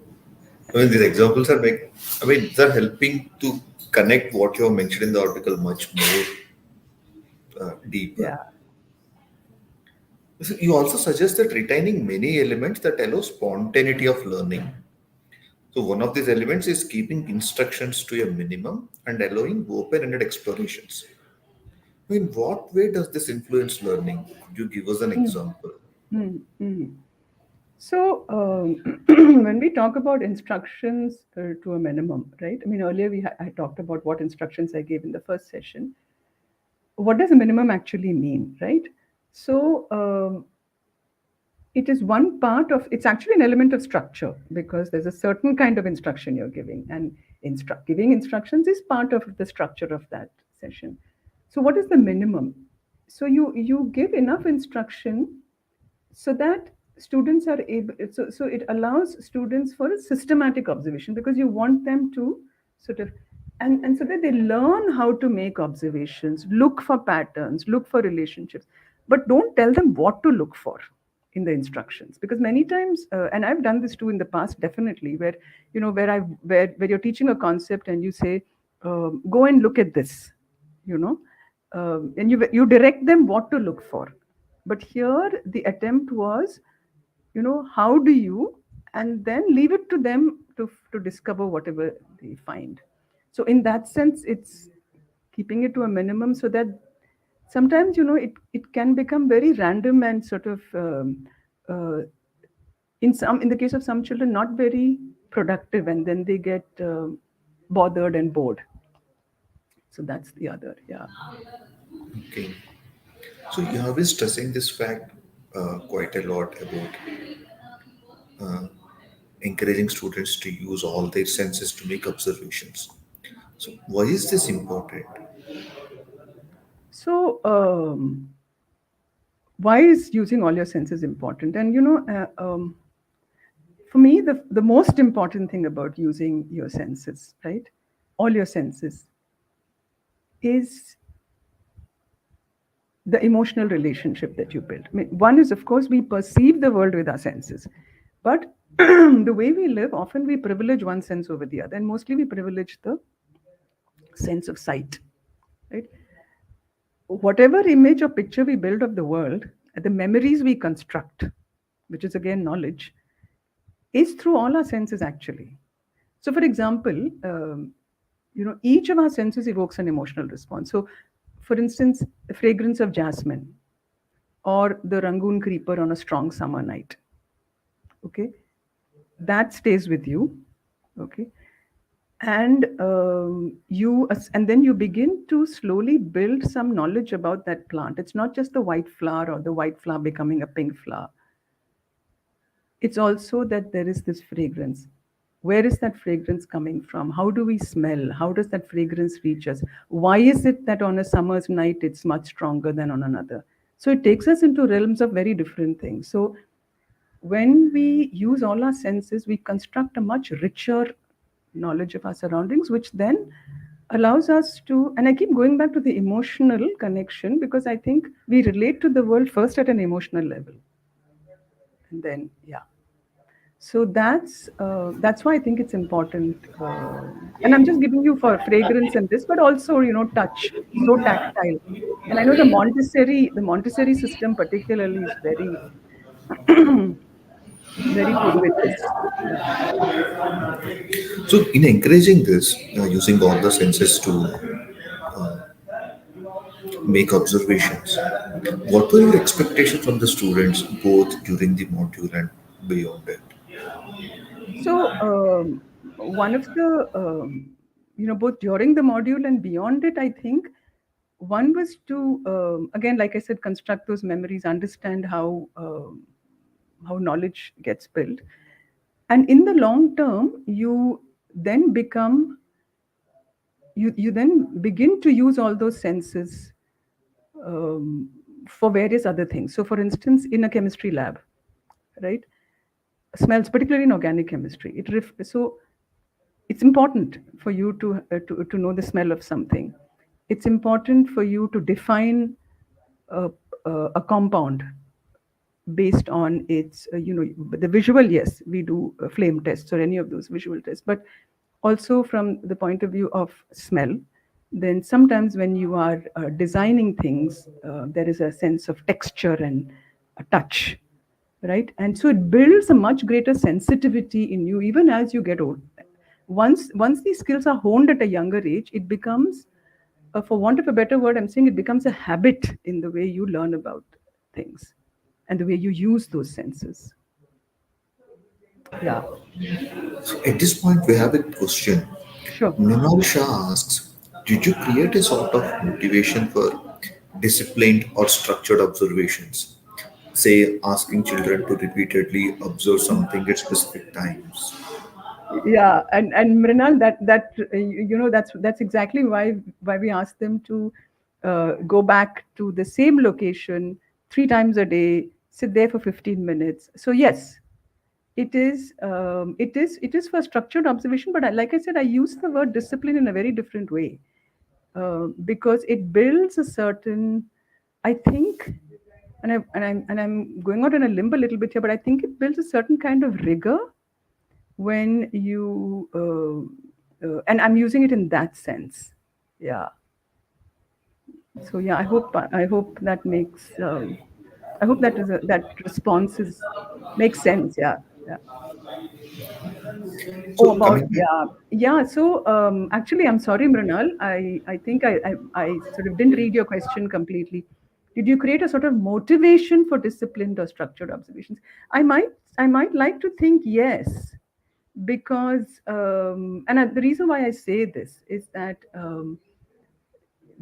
I mean, these examples are they're helping to connect what you have mentioned in the article much more deeper. Yeah. So you also suggest that retaining many elements that allow spontaneity of learning. So one of these elements is keeping instructions to a minimum and allowing open-ended explorations. In what way does this influence learning? Could you give us an example? Mm-hmm. So, when we talk about instructions to a minimum, right? I mean, earlier I talked about what instructions I gave in the first session. What does a minimum actually mean, right? So, it is one part of, it's actually an element of structure because there's a certain kind of instruction you're giving, and giving instructions is part of the structure of that session. So, what is the minimum? So, you give enough instruction so that students are able, so it allows students for a systematic observation because you want them to sort of, and so that they learn how to make observations, look for patterns, look for relationships, but don't tell them what to look for in the instructions, because many times, and I've done this too in the past, definitely, where where you're teaching a concept and you say, go and look at this, you know and you direct them what to look for. But here the attempt was, how do you, and then leave it to them to discover whatever they find. So in that sense, it's keeping it to a minimum so that sometimes, it can become very random and sort of uh, in the case of some children, not very productive, and then they get bothered and bored. So that's the other, yeah. Okay. So you have been stressing this fact quite a lot about encouraging students to use all their senses to make observations. So why is this important? So why is using all your senses important? And for me, the most important thing about using your senses, right, all your senses, is the emotional relationship that you build. I mean, one is, of course, we perceive the world with our senses, but the way we live, often we privilege one sense over the other, and mostly we privilege the sense of sight, right? Whatever image or picture we build of the world, the memories we construct, which is again knowledge, is through all our senses actually. So, for example, Each of our senses evokes an emotional response. So, for instance, the fragrance of jasmine or the rangoon creeper on a strong summer night. Okay, that stays with you. Okay, and then you begin to slowly build some knowledge about that plant. It's not just the white flower or the white flower becoming a pink flower. It's also that there is this fragrance. Where is that fragrance coming from? How do we smell? How does that fragrance reach us? Why is it that on a summer's night it's much stronger than on another? So it takes us into realms of very different things. So when we use all our senses, we construct a much richer knowledge of our surroundings, which then allows us to, and I keep going back to the emotional connection because I think we relate to the world first at an emotional level. And then, yeah. So that's why I think it's important. And I'm just giving you for fragrance and this, but also touch, so tactile. And I know the Montessori system particularly is very very good with this. Yeah. So, in encouraging this, using all the senses to make observations, what were your expectations from the students both during the module and beyond it? So one of the both during the module and beyond it, I think one was to again, like I said, construct those memories, understand how knowledge gets built, and in the long term, then become you then begin to use all those senses um, for various other things. So, for instance, in a chemistry lab, right? Smells, particularly in organic chemistry. So it's important for you to know the smell of something. It's important for you to define a, a compound based on its the visual. Yes, we do flame tests or any of those visual tests, but also from the point of view of smell. Then sometimes when you are designing things, there is a sense of texture and a touch, right? And so it builds a much greater sensitivity in you even as you get old. Once these skills are honed at a younger age, it becomes, for want of a better word, I'm saying it becomes a habit in the way you learn about things and the way you use those senses. Yeah, So, at this point, we have a question. sure. Mrinal Shah asks, did you create a sort of motivation for disciplined or structured observations? Say, asking children to repeatedly observe something at specific times. Yeah, and Mrinal, that's exactly why we ask them to go back to the same location 3 times a day, sit there for 15 minutes. So yes, it is for structured observation, but like I said, I use the word discipline in a very different way, because it builds a certain, I think, and I'm going out on a limb a little bit here, but I think it builds a certain kind of rigor when you and I'm using it in that sense. Yeah. So yeah, I hope that makes I hope that response is makes sense. Yeah. Yeah. Oh, So, about, coming back, yeah, yeah. So actually, I'm sorry, Mrinal. I think I sort of didn't read your question completely. Did you create a sort of motivation for disciplined or structured observations? I might I might like to think yes, because the reason why I say this is that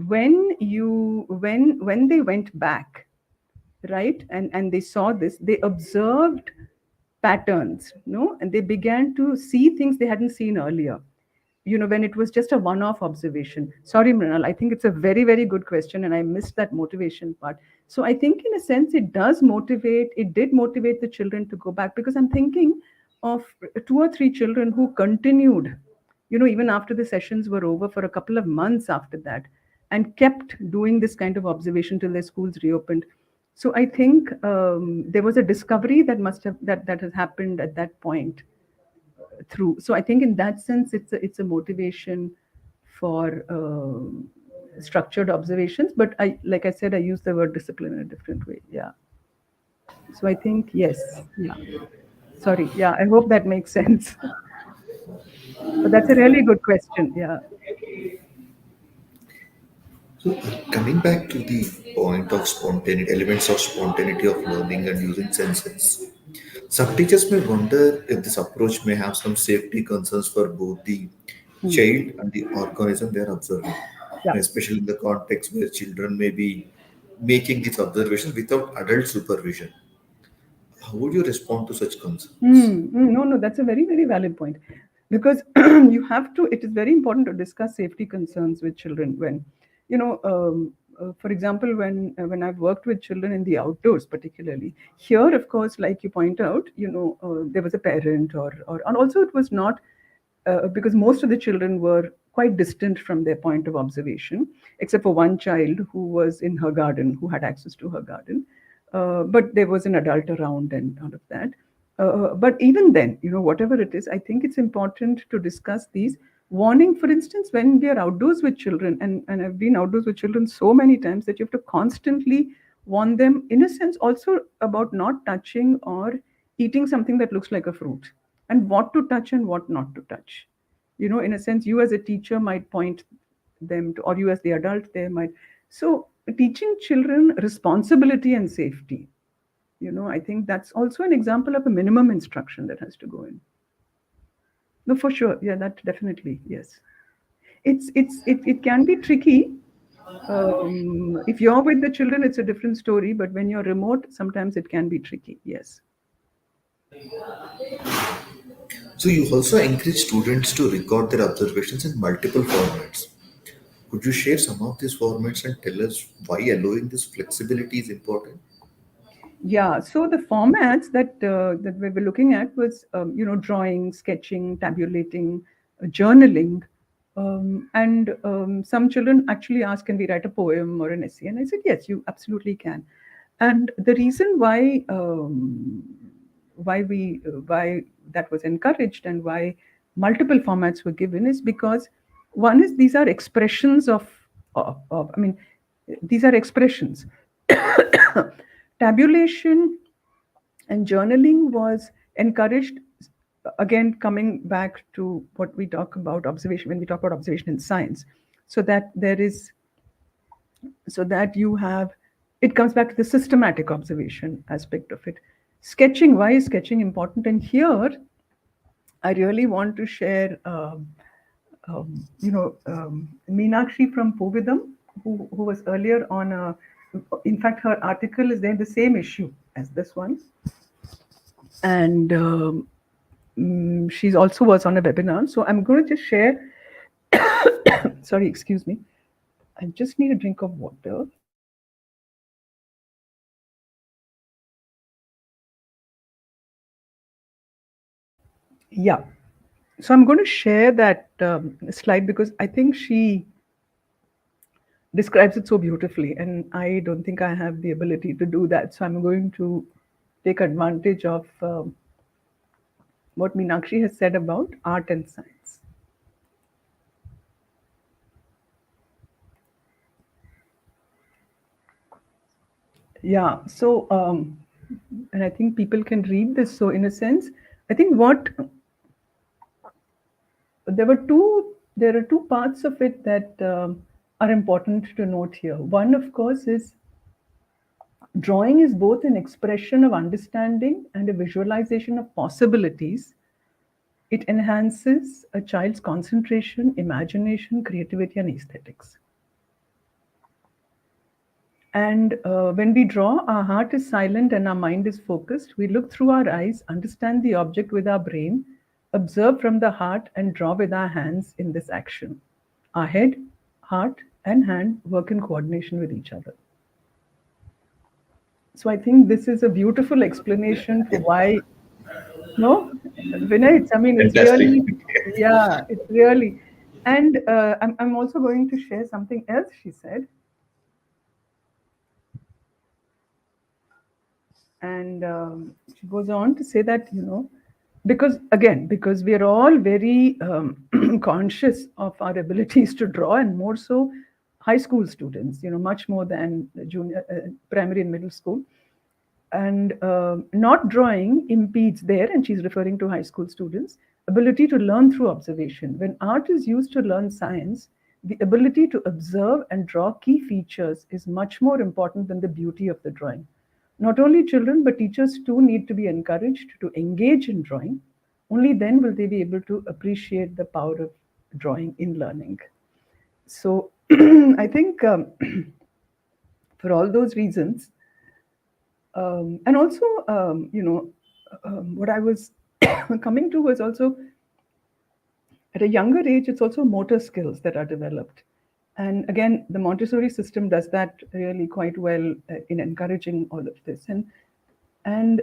when they went back, right, and they saw this, they observed patterns, no, and they began to see things they hadn't seen earlier, when it was just a one off observation. Sorry, Mrinal, I think it's a very, very good question, and I missed that motivation part. So I think, in a sense, it did motivate the children to go back, because I'm thinking of two or three children who continued, even after the sessions were over, for a couple of months after that, and kept doing this kind of observation till their schools reopened. So I think there was a discovery that has happened at that point through. So I think in that sense, it's a motivation for structured observations. But like I said, I use the word discipline in a different way. Yeah. So I think yes. Yeah. Sorry. Yeah. I hope that makes sense. But that's a really good question. Yeah. So, coming back to the point of spontaneity, elements of spontaneity of learning and using senses, some teachers may wonder if this approach may have some safety concerns for both the Hmm. child and the organism they are observing, Yeah. especially in the context where children may be making these observations without adult supervision. How would you respond to such concerns? No, no, that's a very, very valid point. Because you have to, it is very important to discuss safety concerns with children when, for example, when I've worked with children in the outdoors, particularly here, of course, like you point out, there was a parent and also it was not because most of the children were quite distant from their point of observation, except for one child who was in her garden, who had access to her garden. But there was an adult around and all of that. But even then, whatever it is, I think it's important to discuss these warning. For instance, when we are outdoors with children, and I've been outdoors with children so many times that you have to constantly warn them, in a sense, also about not touching or eating something that looks like a fruit, and what to touch and what not to touch. In a sense, you as a teacher might point them to, or you as the adult there might. So, teaching children responsibility and safety, I think that's also an example of a minimum instruction that has to go in. No, for sure. Yeah, that definitely, yes. It can be tricky. If you're with the children, it's a different story. But when you're remote, sometimes it can be tricky. Yes. So, you also encourage students to record their observations in multiple formats. Could you share some of these formats and tell us why allowing this flexibility is important? Yeah, so the formats that we were looking at was, drawing, sketching, tabulating, journaling, and some children actually asked, "Can we write a poem or an essay?" And I said, "Yes, you absolutely can." And the reason why that was encouraged and why multiple formats were given is because one is these are expressions of I mean, these are expressions. Tabulation and journaling was encouraged, again coming back to what we talk about observation when we talk about observation in science, so that there is so that you have, it comes back to the systematic observation aspect of it. Sketching, why is sketching important? And here I really want to share Meenakshi from Povidam, who was earlier on a, in fact, her article is there, the same issue as this one. And she's also was on a webinar. So I'm going to just share, sorry, excuse me. I just need a drink of water. Yeah. So I'm going to share that slide because I think she describes it so beautifully, and I don't think I have the ability to do that. So I'm going to take advantage of what Meenakshi has said about art and science. Yeah. So, and I think people can read this. So, in a sense, I think what there are two parts of it that are important to note here. One, of course, is drawing is both an expression of understanding and a visualization of possibilities. It enhances a child's concentration, imagination, creativity, and aesthetics. And when we draw, our heart is silent and our mind is focused. We look through our eyes, understand the object with our brain, observe from the heart, and draw with our hands in this action. Our head, heart, and hand work in coordination with each other. So I think this is a beautiful explanation for why. No, Vinay, I mean, it's Fantastic. really, yeah, it's really. And I'm also going to share something else she said. And she goes on to say that, because again, because we are all very conscious of our abilities to draw, and more so high school students, much more than junior, primary and middle school. And not drawing impedes their, and she's referring to high school students, ability to learn through observation. When art is used to learn science, the ability to observe and draw key features is much more important than the beauty of the drawing. Not only children, but teachers too need to be encouraged to engage in drawing. Only then will they be able to appreciate the power of drawing in learning. So I think for all those reasons, and also, what I was coming to was also at a younger age, it's also motor skills that are developed. And again, the Montessori system does that really quite well in encouraging all of this. And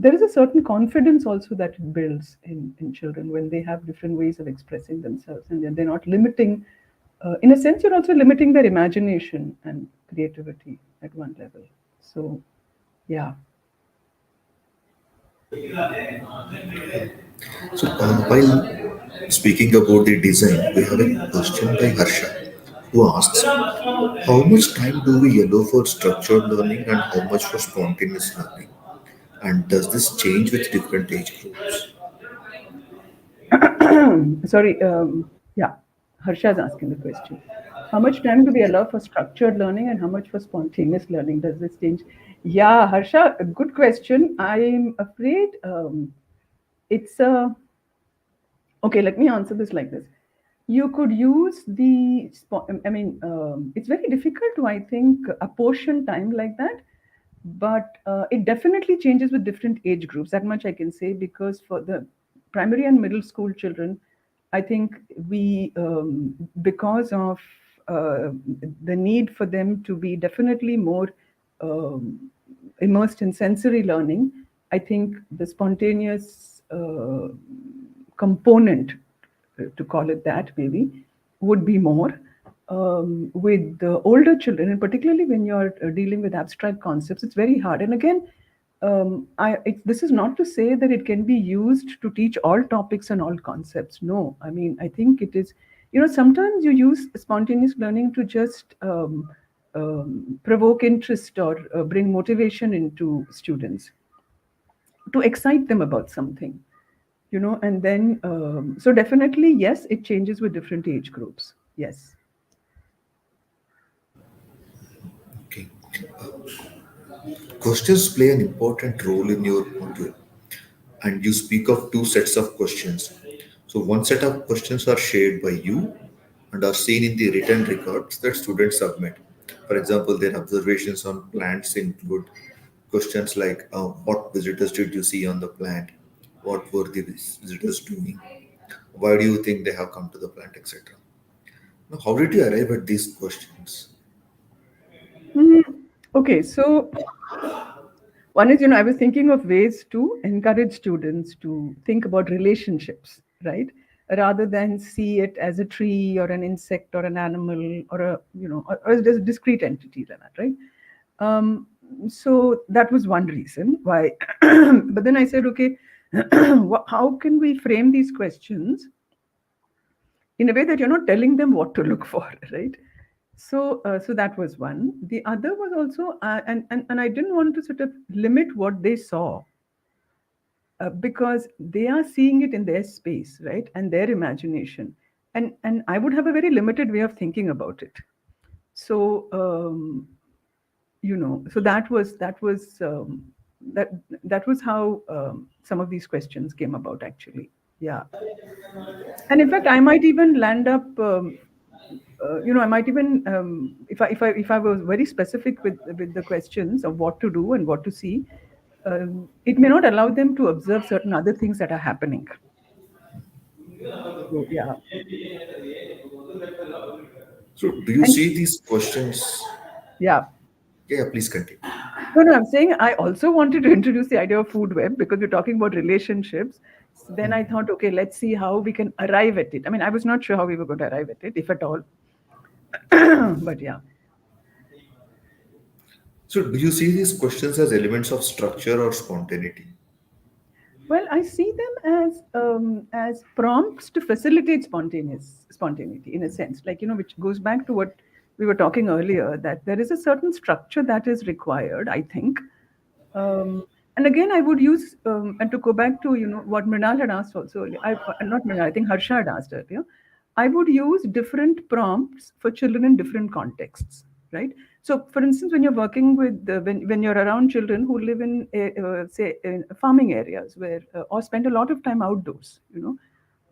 there is a certain confidence also that it builds in children when they have different ways of expressing themselves, and they're not limiting. In a sense, you're also limiting their imagination and creativity at one level. So, yeah. So, while speaking about the design, we have a question by Harsha who asks, how much time do we allow for structured learning and how much for spontaneous learning? And does this change with different age groups? Sorry, yeah, Harsha is asking the question. How much time do we allow for structured learning and how much for spontaneous learning? Does this change? Yeah, Harsha, a good question. I'm afraid it's a. Okay, let me answer this like this. You could use I mean, it's very difficult to, I think, apportion time like that, but it definitely changes with different age groups. That much I can say, because for the primary and middle school children, I think because of the need for them to be definitely more immersed in sensory learning, I think the spontaneous component, to call it that maybe, would be more. With the older children, and particularly when you're dealing with abstract concepts, it's very hard. And again, this is not to say that it can be used to teach all topics and all concepts. No, I mean, I think it is, sometimes you use spontaneous learning to just provoke interest or bring motivation into students, to excite them about something, and then, so definitely, yes, it changes with different age groups. Yes. Okay. Questions play an important role in your module, and you speak of two sets of questions. So, one set of questions are shared by you and are seen in the written records that students submit. For example, their observations on plants include questions like what visitors did you see on the plant? What were the visitors doing? Why do you think they have come to the plant, etc.? Now, how did you arrive at these questions? Mm, okay, so one is, I was thinking of ways to encourage students to think about relationships, right? Rather than see it as a tree or an insect or an animal or or as a discrete entity like that, right? Um, so that was one reason why. But then I said, okay, how can we frame these questions in a way that you're not telling them what to look for, right? So that was one. The other was also, and I didn't want to sort of limit what they saw, because they are seeing it in their space, right, and their imagination, and I would have a very limited way of thinking about it. So so that was how some of these questions came about, actually. Yeah. And in fact, I might even land up, I might even, if I was very specific with the questions of what to do and what to see, it may not allow them to observe certain other things that are happening. So yeah. So, do you And see these questions? yeah. Yeah, please continue. No, no, I'm saying I also wanted to introduce the idea of food web because we're talking about relationships. So then I thought, okay, let's see how we can arrive at it. I mean, I was not sure how we were going to arrive at it, if at all. But yeah. So, do you see these questions as elements of structure or spontaneity? Well, I see them as prompts to facilitate spontaneity in a sense, like, which goes back to what we were talking earlier, that there is a certain structure that is required, I think. And again, I would use, and to go back to what Mrinal had asked also earlier, not Mrinal, I think Harsha had asked earlier. I would use different prompts for children in different contexts, right? So, for instance, when you're working with when you're around children who live in say in farming areas where or spend a lot of time outdoors,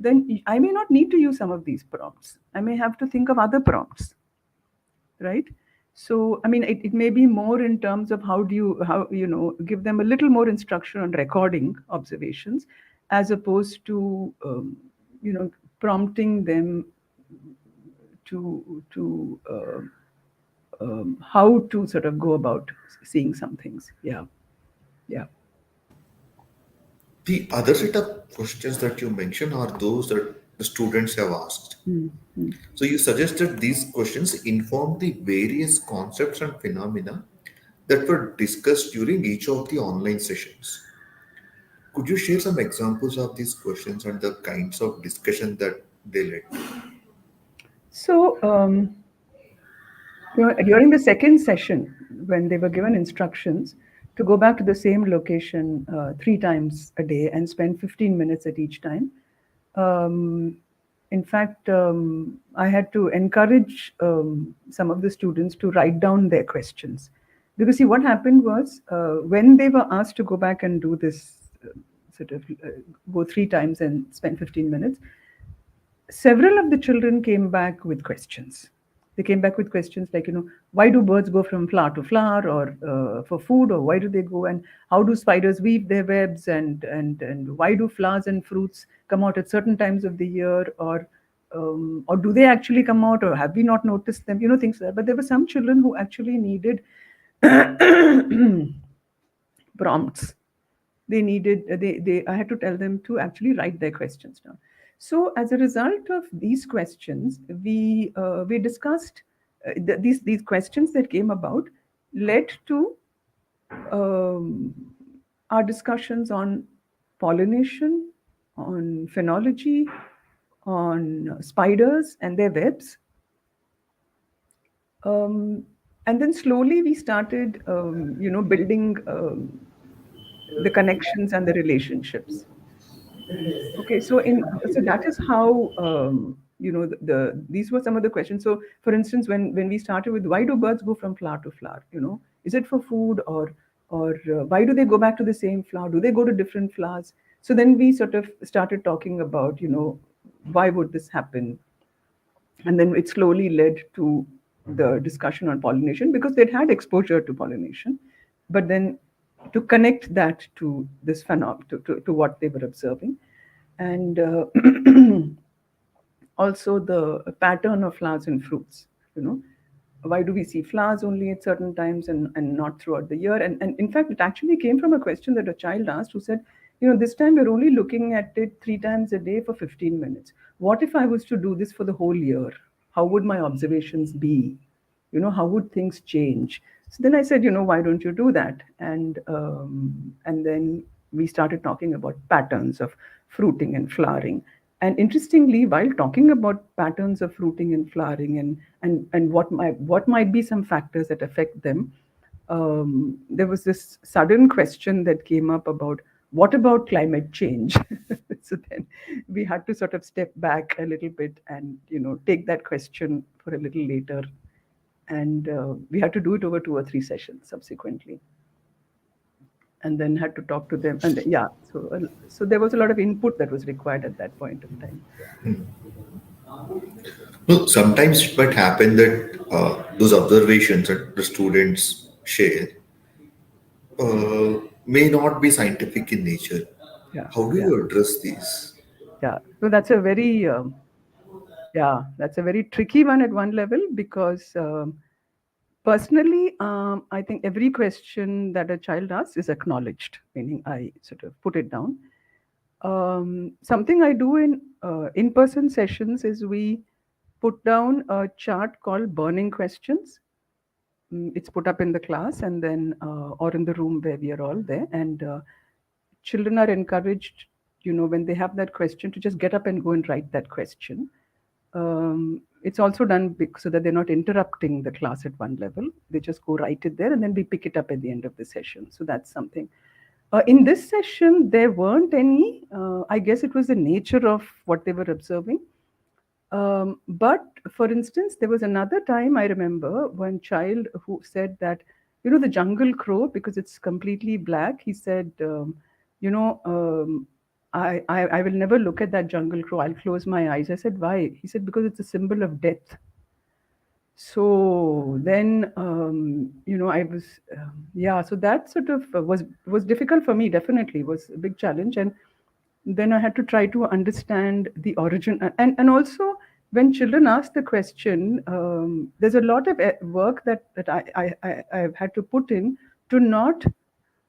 then I may not need to use some of these prompts. I may have to think of other prompts, right? So I mean it may be more in terms of how give them a little more instruction on recording observations as opposed to you know prompting them to how to sort of go about seeing some things. Yeah, yeah. The other set of questions that you mentioned are those that the students have asked. Mm-hmm. So you suggested these questions inform the various concepts and phenomena that were discussed during each of the online sessions. Could you share some examples of these questions and the kinds of discussion that they led to? So during the second session, when they were given instructions to go back to the same location 3 times a day and spend 15 minutes at each time, um, in fact, I had to encourage some of the students to write down their questions. Because, see, what happened was when they were asked to go back and do this sort of go 3 times and spend 15 minutes, several of the children came back with questions. They came back with questions like, why do birds go from flower to flower, or for food, or why do they go, and how do spiders weave their webs, and why do flowers and fruits come out at certain times of the year, or do they actually come out, or have we not noticed them? Things like that. But there were some children who actually needed prompts. They I had to tell them to actually write their questions down. So as a result of these questions, we discussed these questions that came about led to um, our discussions on pollination, on phenology, on spiders and their webs. um, and then slowly we started building the connections and the relationships. Okay, so that is how these were some of the questions. So, for instance, when we started with why do birds go from flower to flower? Is it for food, or why do they go back to the same flower? Do they go to different flowers? So then we sort of started talking about why would this happen, and then it slowly led to the discussion on pollination because they'd had exposure to pollination, but then to connect that to this phenomenon, to what they were observing, and also the pattern of flowers and fruits. Why do we see flowers only at certain times and not throughout the year? And in fact, it actually came from a question that a child asked, who said, this time we're only looking at it 3 times a day for 15 minutes. What if I was to do this for the whole year? How would my observations be? How would things change? So then I said, why don't you do that? And then we started talking about patterns of fruiting and flowering. And interestingly, while talking about patterns of fruiting and flowering, and what might be some factors that affect them, there was this sudden question that came up about what about climate change. So then we had to sort of step back a little bit and take that question for a little later, and we had to do it over 2 or 3 sessions subsequently, and then had to talk to them. And yeah, so there was a lot of input that was required at that point of time. No, sometimes it might happen that those observations that the students share may not be scientific in nature. Yeah, How do yeah, you address these? yeah. So that's a very that's a very tricky one at one level because personally, I think every question that a child asks is acknowledged, meaning I sort of put it down. Something I do in-person sessions is we put down a chart called burning questions. It's put up in the class, and then or in the room where we are all there, and children are encouraged, when they have that question, to just get up and go and write that question. It's also done so that they're not interrupting the class at one level. They just go write it there, and then we pick it up at the end of the session. So that's something. In this session, there weren't any. I guess it was the nature of what they were observing. But for instance, there was another time I remember one child who said that, the jungle crow, because it's completely black, he said, you know, I will never look at that jungle crow. I'll close my eyes. I said, why? He said, because it's a symbol of death. So then, I was, yeah. So that sort of was difficult for me. Definitely was a big challenge, and then I had to try to understand the origin, and also when children ask the question, there's a lot of work that I've had to put in to not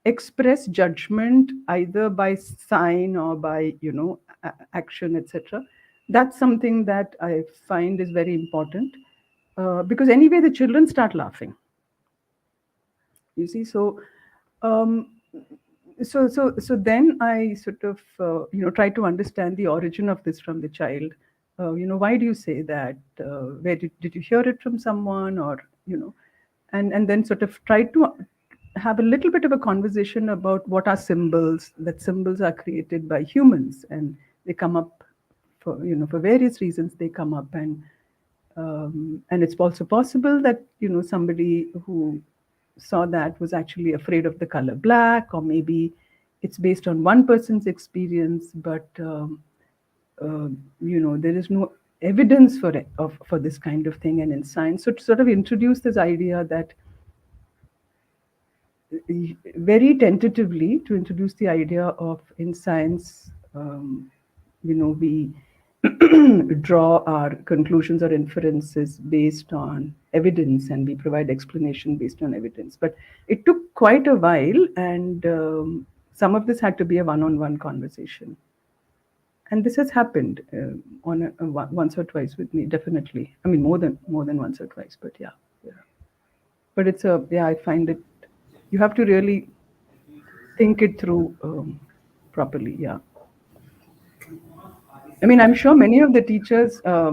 express judgment either by sign or by action, etc. That's something that I find is very important, because anyway the children start laughing, you see. Um, so then I sort of try to understand the origin of this from the child. Why do you say that? Where did you hear it from someone, or and then sort of try to have a little bit of a conversation about what are symbols. That symbols are created by humans, and they come up for for various reasons. They come up, and it's also possible that somebody who saw that was actually afraid of the color black, or maybe it's based on one person's experience, but uh, there is no evidence for it for this kind of thing. And in science, so to sort of introduce this idea that very tentatively to introduce the idea of in science, we draw our conclusions or inferences based on evidence, and we provide explanation based on evidence. But it took quite a while, and some of this had to be a one-on-one conversation. And this has happened once or twice with me, definitely. I mean, more than once or twice, but yeah, yeah. But it's a yeah. I find it you have to really think it through properly. Yeah. I mean, I'm sure many of the teachers, or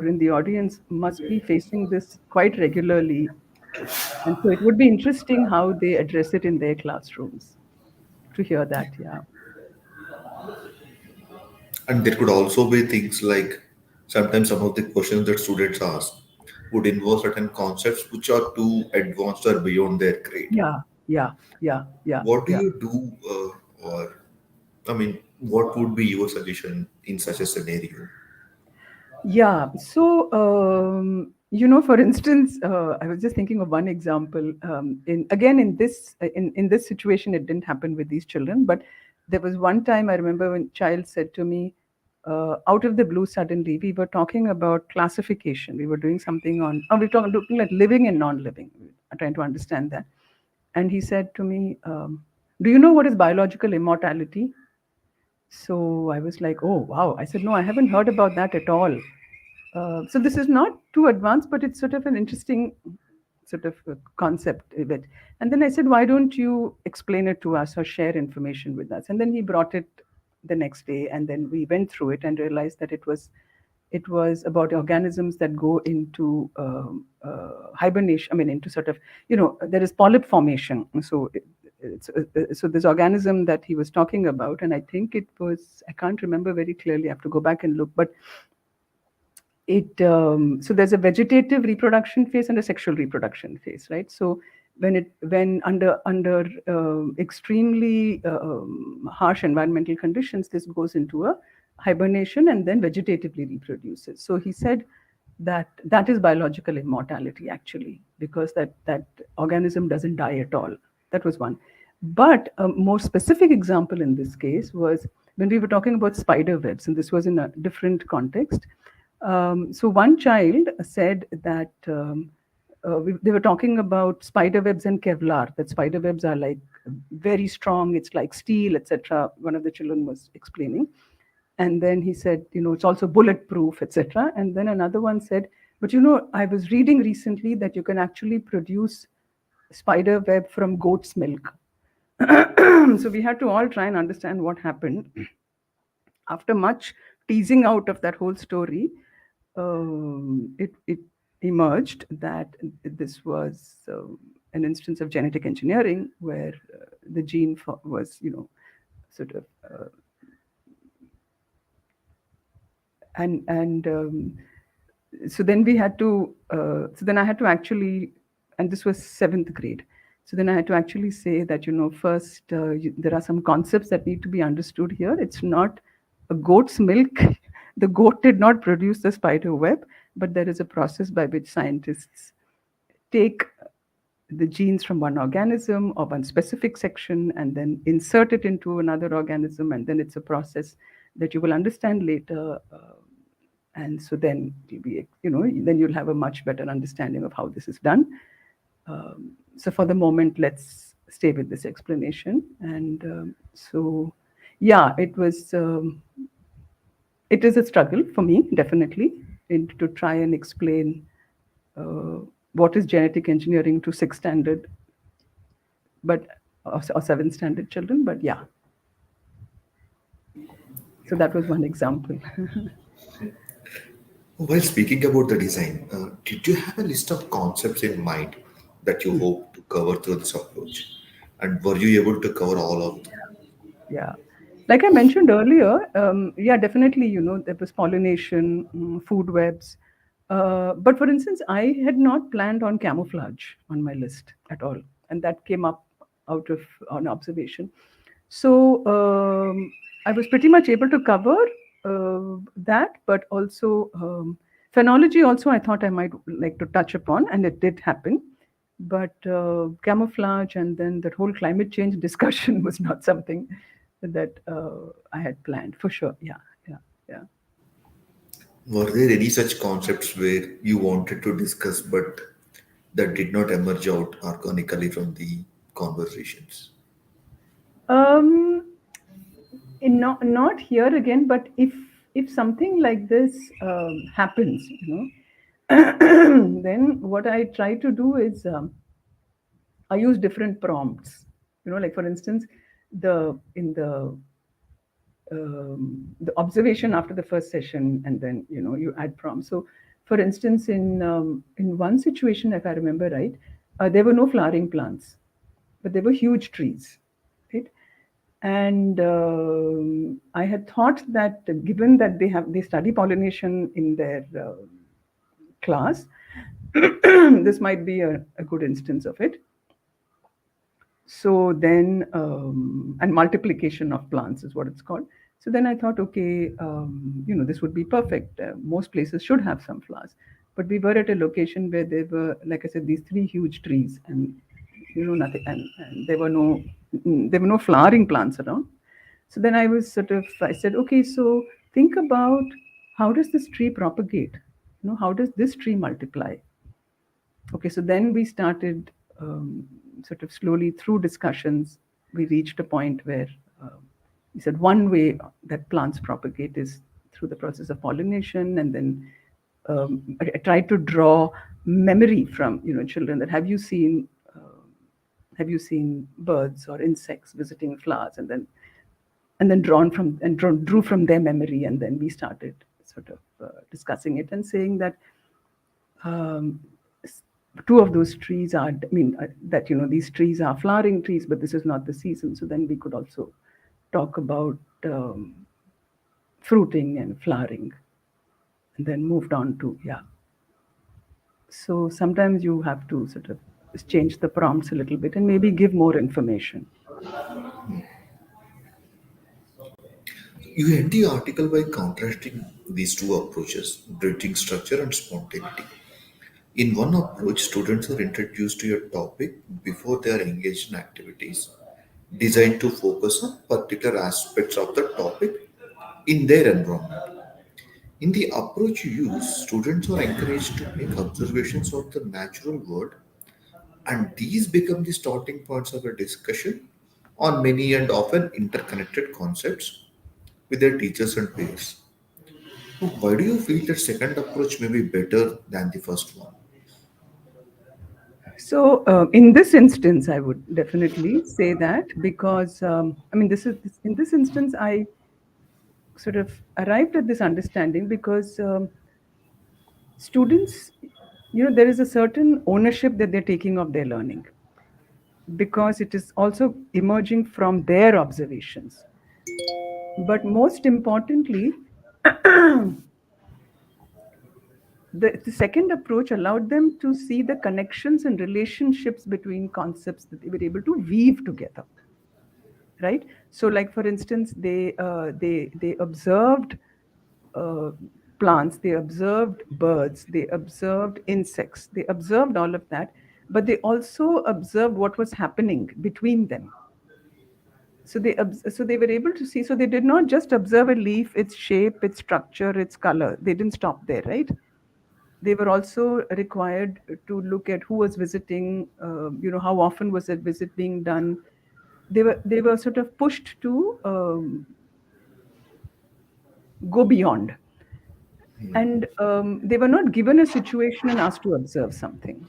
in the audience, must be facing this quite regularly. And so it would be interesting how they address it in their classrooms to hear that. Yeah. And there could also be things like sometimes some of the questions that students ask would involve certain concepts which are too advanced or beyond their grade. Yeah. Yeah. Yeah. Yeah. What do Yeah. you do, or I mean, what would be your suggestion in such a scenario? Yeah. So, for instance, I was just thinking of one example. In this situation, it didn't happen with these children, but there was one time I remember when child said to me, out of the blue, suddenly we were talking about classification. We were doing something on. Oh, we were looking at living and non-living. We were trying to understand that, and he said to me, "Do you know what is biological immortality?" So I was like, oh, wow. I said, no, I haven't heard about that at all. So this is not too advanced, but it's sort of an interesting sort of concept of it. And then I said, why don't you explain it to us or share information with us? And then he brought it the next day, and then we went through it and realized that it was about organisms that go into hibernation. I mean, into sort of there is polyp formation. So so this organism that he was talking about, and I think it was, I can't remember very clearly. I have to go back and look, but it so there's a vegetative reproduction phase and a sexual reproduction phase, right? So when under extremely harsh environmental conditions, this goes into a hibernation and then vegetatively reproduces. So he said that that is biological immortality, actually, because that organism doesn't die at all. That was one. But a more specific example in this case was when we were talking about spider webs, and this was in a different context. So one child said that they were talking about spider webs and Kevlar. That spider webs are like very strong. It's like steel, etc. One of the children was explaining, and then he said, it's also bulletproof, etc. And then another one said, but I was reading recently that you can actually produce spider web from goat's milk. So we had to all try and understand what happened. After much teasing out of that whole story, it emerged that this was an instance of genetic engineering where the gene was, sort of And so then we had to so then I had to actually, and this was seventh grade, so then I had to actually say that, first, there are some concepts that need to be understood here. It's not a goat's milk. The goat did not produce the spider web, but there is a process by which scientists take the genes from one organism or one specific section and then insert it into another organism, and then it's a process that you will understand later. And so then you'll be, then you'll have a much better understanding of how this is done. So for the moment, let's stay with this explanation. And so, yeah, it is a struggle for me, definitely, to try and explain uh, what is genetic engineering to sixth standard, but or seventh standard children. But yeah, so that was one example. While speaking about the design, did you have a list of concepts in mind that you hope to cover through this approach? And were you able to cover all of them? Yeah. Like I mentioned earlier, yeah, definitely, there was pollination, food webs. But for instance, I had not planned on camouflage on my list at all. And that came up out of an observation. So I was pretty much able to cover that, but also phenology also I thought I might like to touch upon, and it did happen. But camouflage and then that whole climate change discussion was not something that I had planned for sure. Yeah, yeah, yeah. Were there any such concepts where you wanted to discuss but that did not emerge out organically from the conversations? Um, not here again, but if something like this happens, then what I try to do is I use different prompts. Like for instance, the observation after the first session, and then you add prompts. So, for instance, in one situation, if I remember right, there were no flowering plants, but there were huge trees, right? And I had thought that given that they study pollination in their class, this might be a good instance of it. So then, and multiplication of plants is what it's called. So then I thought, okay, this would be perfect. Most places should have some flowers, but we were at a location where there were, like I said, these three huge trees, and nothing, and there were no flowering plants around. So then I said, okay, so think about how does this tree propagate? How does this tree multiply? Okay, so then we started sort of slowly through discussions, we reached a point where we said one way that plants propagate is through the process of pollination. And then I tried to draw memory from children, that have you seen birds or insects visiting flowers, and then drew from their memory, and then we started sort of discussing it and saying that um, two of those trees are, I mean, that these trees are flowering trees, but this is not the season. So then we could also talk about fruiting and flowering, and then moved on to, yeah. So sometimes you have to sort of change the prompts a little bit and maybe give more information. You end the article by contrasting these two approaches, bridging structure and spontaneity. In one approach, students are introduced to a topic before they are engaged in activities designed to focus on particular aspects of the topic in their environment. In the approach you use, students are encouraged to make observations of the natural world, and these become the starting points of a discussion on many and often interconnected concepts with their teachers and peers. So why do you feel that second approach may be better than the first one? So in this instance, I would definitely say that, because I mean, in this instance, I sort of arrived at this understanding because students, there is a certain ownership that they're taking of their learning, because it is also emerging from their observations. But most importantly, The second approach allowed them to see the connections and relationships between concepts that they were able to weave together, right? So, like for instance, they observed uh, plants, they observed birds, they observed insects, they observed all of that, but they also observed what was happening between them. So they were able to see. So they did not just observe a leaf, its shape, its structure, its color. They didn't stop there, right? They were also required to look at who was visiting. How often was that visit being done? They were sort of pushed to go beyond, and they were not given a situation and asked to observe something,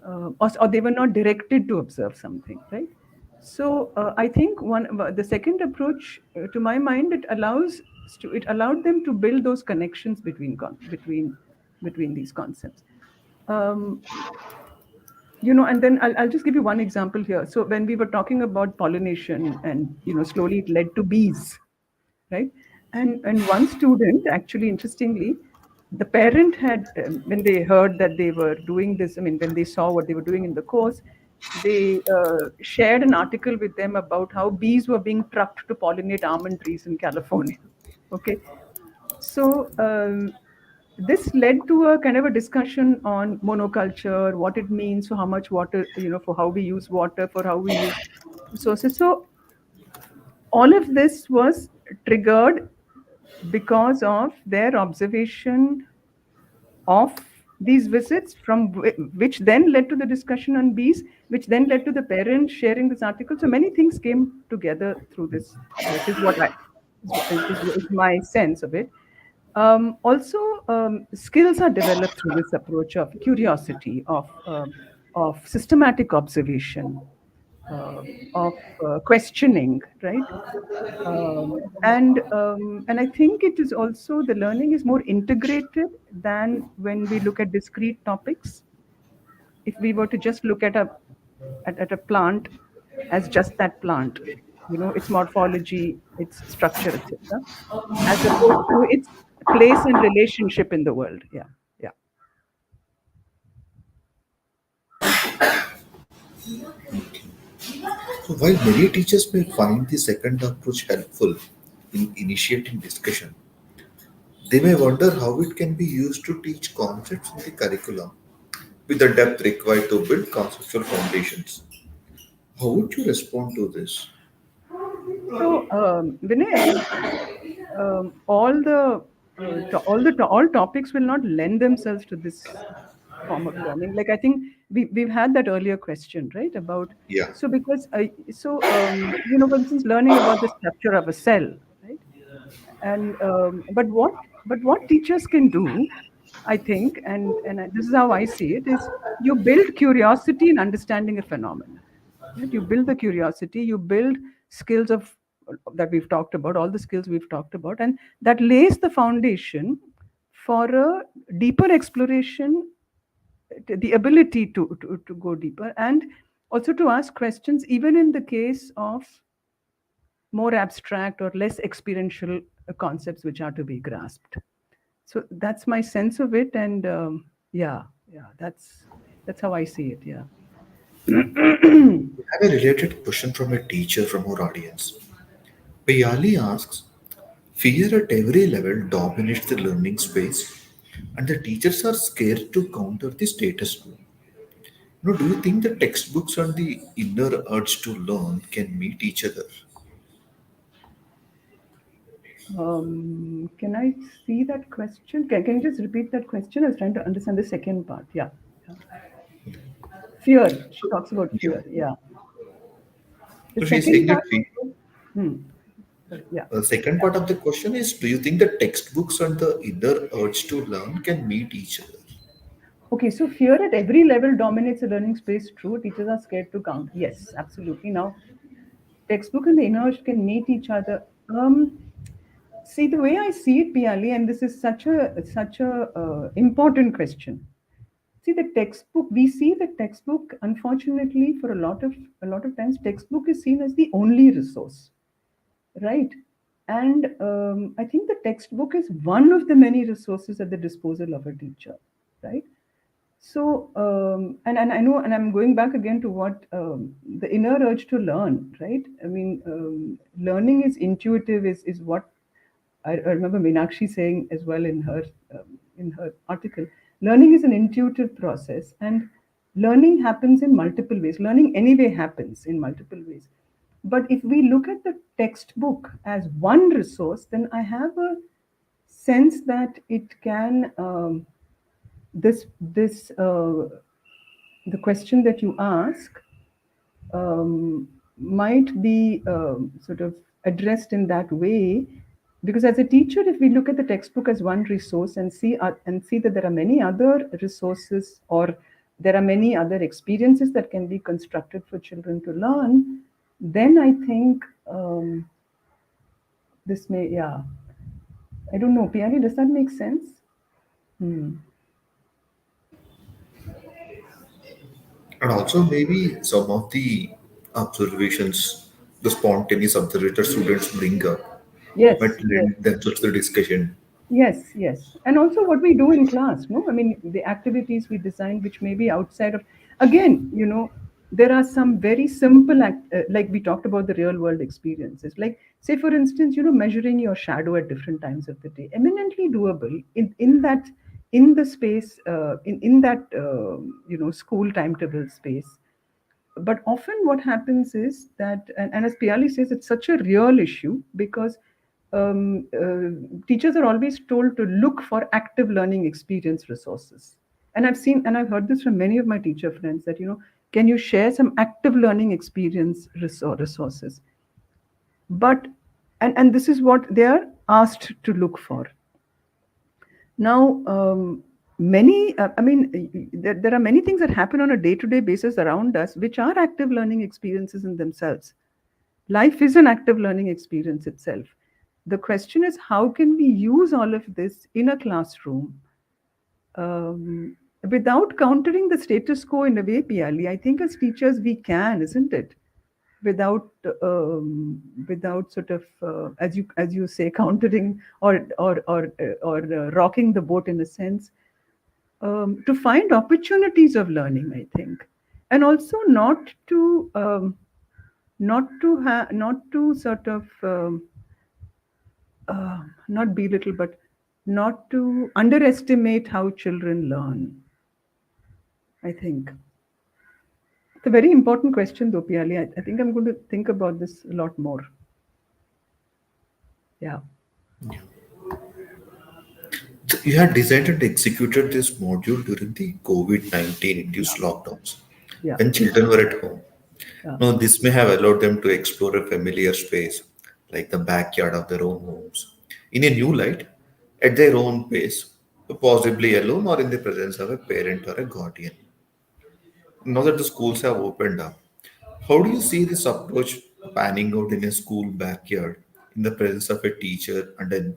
or they were not directed to observe something, right? So I think the second approach, to my mind, it allowed them to build those connections between these concepts. Um, and then I'll just give you one example here. So when we were talking about pollination, and slowly it led to bees, right? And one student, actually, interestingly, the parent had, when they heard that they were doing this, I mean, when they saw what they were doing in the course, they shared an article with them about how bees were being trucked to pollinate almond trees in California. Okay, so this led to a kind of a discussion on monoculture, what it means, for how much water, for how we use water, for how we use resources. So all of this was triggered because of their observation of these visits, which then led to the discussion on bees, which then led to the parents sharing this article. So many things came together through this, is what I is my sense of it. Also, skills are developed through this approach of curiosity, of systematic observation, of questioning, right? And I think it is also, the learning is more integrated than when we look at discrete topics. If we were to just look at a plant as just that plant, its morphology, its structure, etc., as opposed to its place and relationship in the world. Yeah, yeah. So while many teachers may find the second approach helpful in initiating discussion, they may wonder how it can be used to teach concepts in the curriculum with the depth required to build conceptual foundations. How would you respond to this? So, Vinay, all topics will not lend themselves to this form of learning. Like, I think we've had that earlier question, right? About, Yeah. so because for instance, learning about the structure of a cell, right? And but what teachers can do, I think, and this is how I see it, is you build curiosity in understanding a phenomenon, right? You build the curiosity, you build skills of that we've talked about, all the skills we've talked about, and that lays the foundation for a deeper exploration, the ability to go deeper, and also to ask questions, even in the case of more abstract or less experiential concepts which are to be grasped. So that's my sense of it, and yeah, yeah, that's how I see it. Yeah. We have a related question from a teacher from our audience. Payali asks, fear at every level dominates the learning space, and the teachers are scared to counter the status quo. Do you think the textbooks and the inner urge to learn can meet each other? Can I see that question? Can you just repeat that question? I was trying to understand the second part. Yeah. Yeah. Fear. She talks about Yeah. fear. Yeah. The So she's second saying that part. Hmm. Sorry. Yeah. the second part of the question is, do you think the textbooks and the inner urge to learn can meet each other? Okay. So fear at every level dominates the learning space. True. Teachers are scared to count. Yes, absolutely. Now, textbook and the inner urge can meet each other. See, the way I see it, Piali, and this is such a important question. See, the textbook. We see the textbook. Unfortunately, for a lot of times, textbook is seen as the only resource, right? And I think the textbook is one of the many resources at the disposal of a teacher, right? So, and I know, and I'm going back again to what the inner urge to learn, right? I mean, learning is intuitive, is what I remember Meenakshi saying as well in her article. Learning is an intuitive process, and learning happens in multiple ways. Learning anyway happens in multiple ways. But if we look at the textbook as one resource, then I have a sense that it can this the question that you ask might be sort of addressed in that way, because as a teacher, if we look at the textbook as one resource and see that there are many other resources, or there are many other experiences that can be constructed for children to learn, then I think this may, yeah, I don't know, Piani, does that make sense? Hmm. And also maybe some of the observations, the spontaneous observations students bring up Yes, might yes. lend themselves to the discussion. Yes, yes. And also what we do in class, no? I mean, the activities we design, which may be outside of, again, there are some very simple, like we talked about the real world experiences. Like, say, for instance, measuring your shadow at different times of the day, eminently doable in the space, in that, school timetable space. But often what happens is that, and as Piali says, it's such a real issue because teachers are always told to look for active learning experience resources. And I've heard this from many of my teacher friends that, can you share some active learning experience resources? But, and this is what they are asked to look for. Now, I mean, there are many things that happen on a day to day basis around us which are active learning experiences in themselves. Life is an active learning experience itself. The question is, how can we use all of this in a classroom without countering the status quo in a way, Piali? I think as teachers we can, isn't it? Without without sort of as you say, countering or rocking the boat in a sense, to find opportunities of learning, I think, and also not to sort of not belittle, but not to underestimate how children learn. I think it's a very important question, though, Piali. I think I'm going to think about this a lot more. Yeah, You had designed and executed this module during the COVID-19 yeah, induced lockdowns yeah, when children were at home. yeah, Now, this may have allowed them to explore a familiar space, like the backyard of their own homes, in a new light, at their own pace, possibly alone or in the presence of a parent or a guardian. Now that the schools have opened up, how do you see this approach panning out in a school backyard in the presence of a teacher and a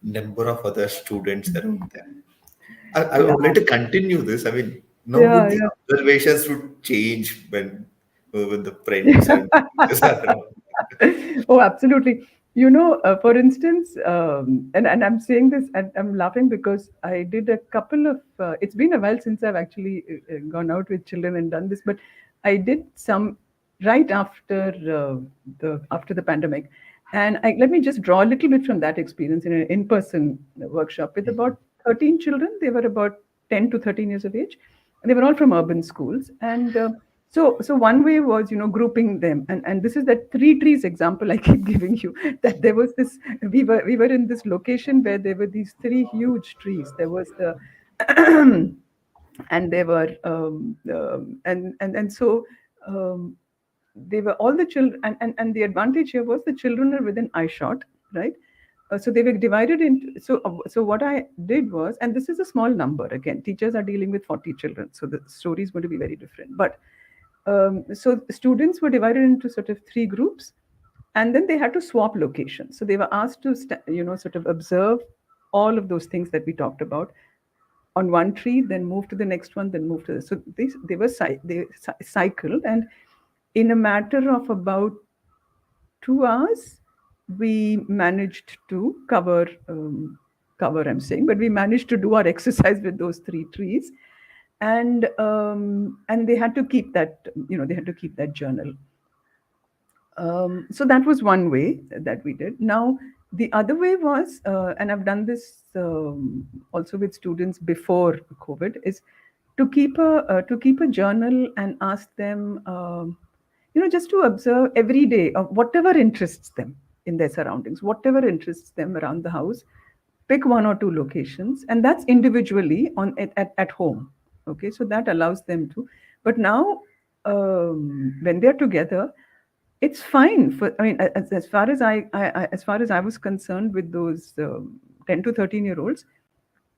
number of other students around them? I yeah, would like to continue this. I mean, now would yeah, the observations would change when the friends and teachers are around? oh, absolutely. For instance, and I'm saying this and I'm laughing because I did a couple of, it's been a while since I've actually gone out with children and done this, but I did some right after the pandemic. And let me just draw a little bit from that experience in an in-person workshop with about 13 children. They were about 10 to 13 years of age. And they were all from urban schools. And so one way was, grouping them. And this is that three trees example I keep giving you, that there was this, we were in this location where there were these three huge trees. There was the and they were and so they were all the children, and the advantage here was the children are within eye shot, right? So they were divided into, so what I did was, and this is a small number, again, teachers are dealing with 40 children, so the story is going to be very different, but so students were divided into sort of three groups, and then they had to swap locations. So they were asked to sort of observe all of those things that we talked about on one tree, then move to the next one, then move to the, so they cycled, and in a matter of about 2 hours we managed to cover, I'm saying, but we managed to do our exercise with those three trees, and they had to keep that, they had to keep that journal. So that was one way that we did. Now, the other way was, and I've done this also with students before COVID, is to keep a journal and ask them, just to observe every day of whatever interests them in their surroundings, whatever interests them around the house. Pick one or two locations, and that's individually at home. Okay, so that allows them to. But now, when they're together, it's fine for, I mean, as far as as far as I was concerned, with those 10 to 13-year-olds,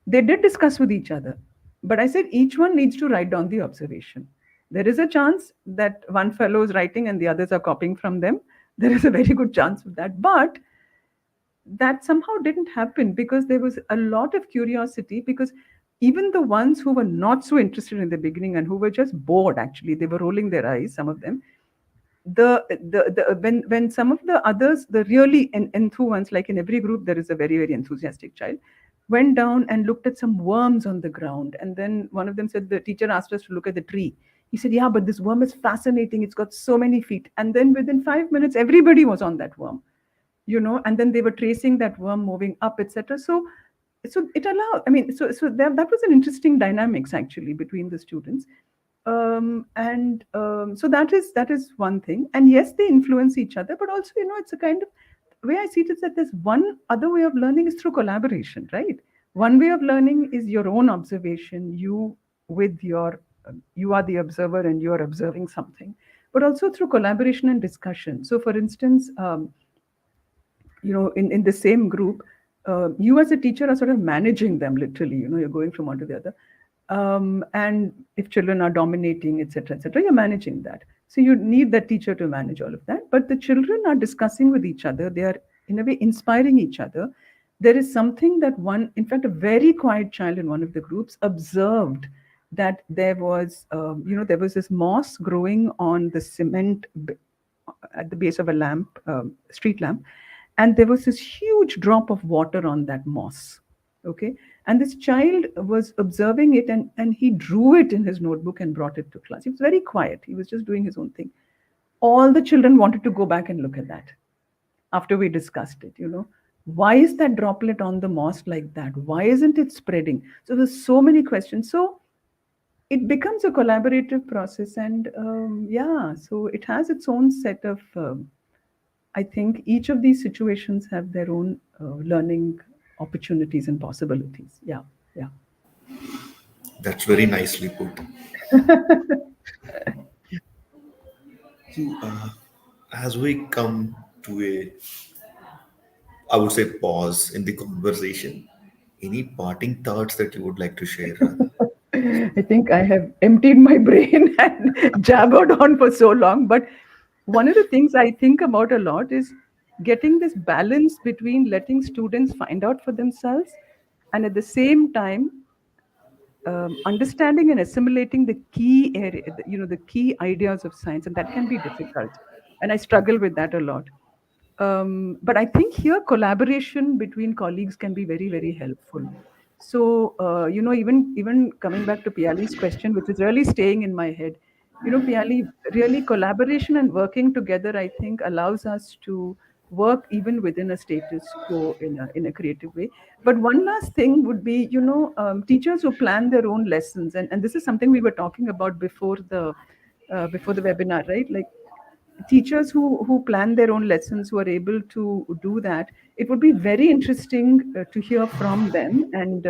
they did discuss with each other, but I said each one needs to write down the observation. There is a chance that one fellow is writing and the others are copying from them. There is a very good chance of that, but that somehow didn't happen because there was a lot of curiosity. Because even the ones who were not so interested in the beginning and who were just bored, actually they were rolling their eyes, some of them, the when some of the others, the really enthused ones, like in every group there is a very, very enthusiastic child, went down and looked at some worms on the ground, and then one of them said, the teacher asked us to look at the tree. He said, yeah, but this worm is fascinating, it's got so many feet. And then within 5 minutes everybody was on that worm, and then they were tracing that worm moving up, etc. So it allowed, I mean, so that was an interesting dynamics actually between the students. And so that is one thing. And yes, they influence each other, but also, it's a kind of way I see it is that there's one other way of learning is through collaboration, right? One way of learning is your own observation, you are the observer and you are observing something, but also through collaboration and discussion. So for instance, in the same group, you as a teacher are sort of managing them literally, you're going from one to the other. And if children are dominating, etc., etc., you're managing that. So you need that teacher to manage all of that. But the children are discussing with each other. They are, in a way, inspiring each other. There is something that one, in fact, a very quiet child in one of the groups observed that there was this moss growing on the cement at the base of a lamp, street lamp, and there was this huge drop of water on that moss. Okay, and this child was observing it, and he drew it in his notebook and brought it to class. He was very quiet. He was just doing his own thing. All the children wanted to go back and look at that after we discussed it. Why is that droplet on the moss like that? Why isn't it spreading? So there's so many questions. So it becomes a collaborative process, and yeah, so it has its own set of I think each of these situations have their own learning opportunities and possibilities. Yeah, yeah. That's very nicely put. So, as we come to a, I would say, pause in the conversation, any parting thoughts that you would like to share, Radha? I think I have emptied my brain and jabbered on for so long. But one of the things I think about a lot is getting this balance between letting students find out for themselves and at the same time understanding and assimilating the key area, the key ideas of science, and that can be difficult. And I struggle with that a lot. But I think here collaboration between colleagues can be very, very helpful. So even coming back to Piali's question, which is really staying in my head, Piali, really collaboration and working together, I think, allows us to work even within a status quo in a creative way. But one last thing would be, teachers who plan their own lessons, and this is something we were talking about before the webinar, right? Like teachers who plan their own lessons, who are able to do that. It would be very interesting to hear from them, and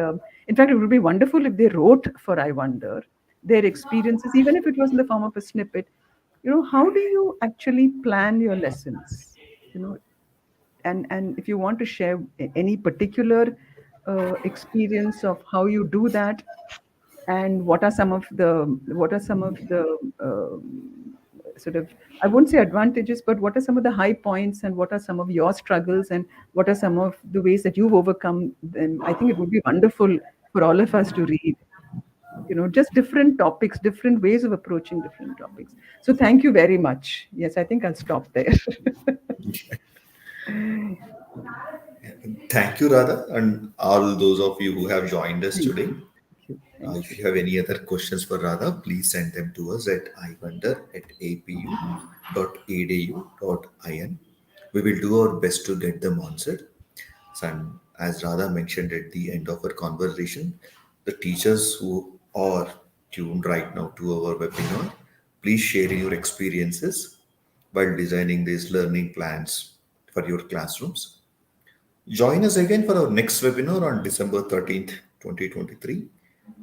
in fact, it would be wonderful if they wrote for I Wonder their experiences, even if it was in the form of a snippet. How do you actually plan your lessons? You know, and if you want to share any particular experience of how you do that, and what are some of the sort of, I won't say advantages, but what are some of the high points, and what are some of your struggles, and what are some of the ways that you've overcome them? I think it would be wonderful for all of us to read, just different topics, different ways of approaching different topics. So thank you very much. Yes, I think I'll stop there. Thank you, Radha, and all those of you who have joined us Thank today. you. Thank you. Thank If you. you have any other questions for Radha, please send them to us at iwonder@apu.edu.in. We will do our best to get them answered. And as Radha mentioned at the end of our conversation, the teachers who are tuned right now to our webinar, please share your experiences while designing these learning plans for your classrooms. Join us again for our next webinar on December 13th, 2023.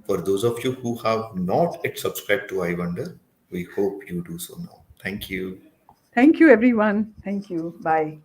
For those of you who have not yet subscribed to iWonder, we hope you do so now. Thank you. Thank you, everyone. Thank you. Bye.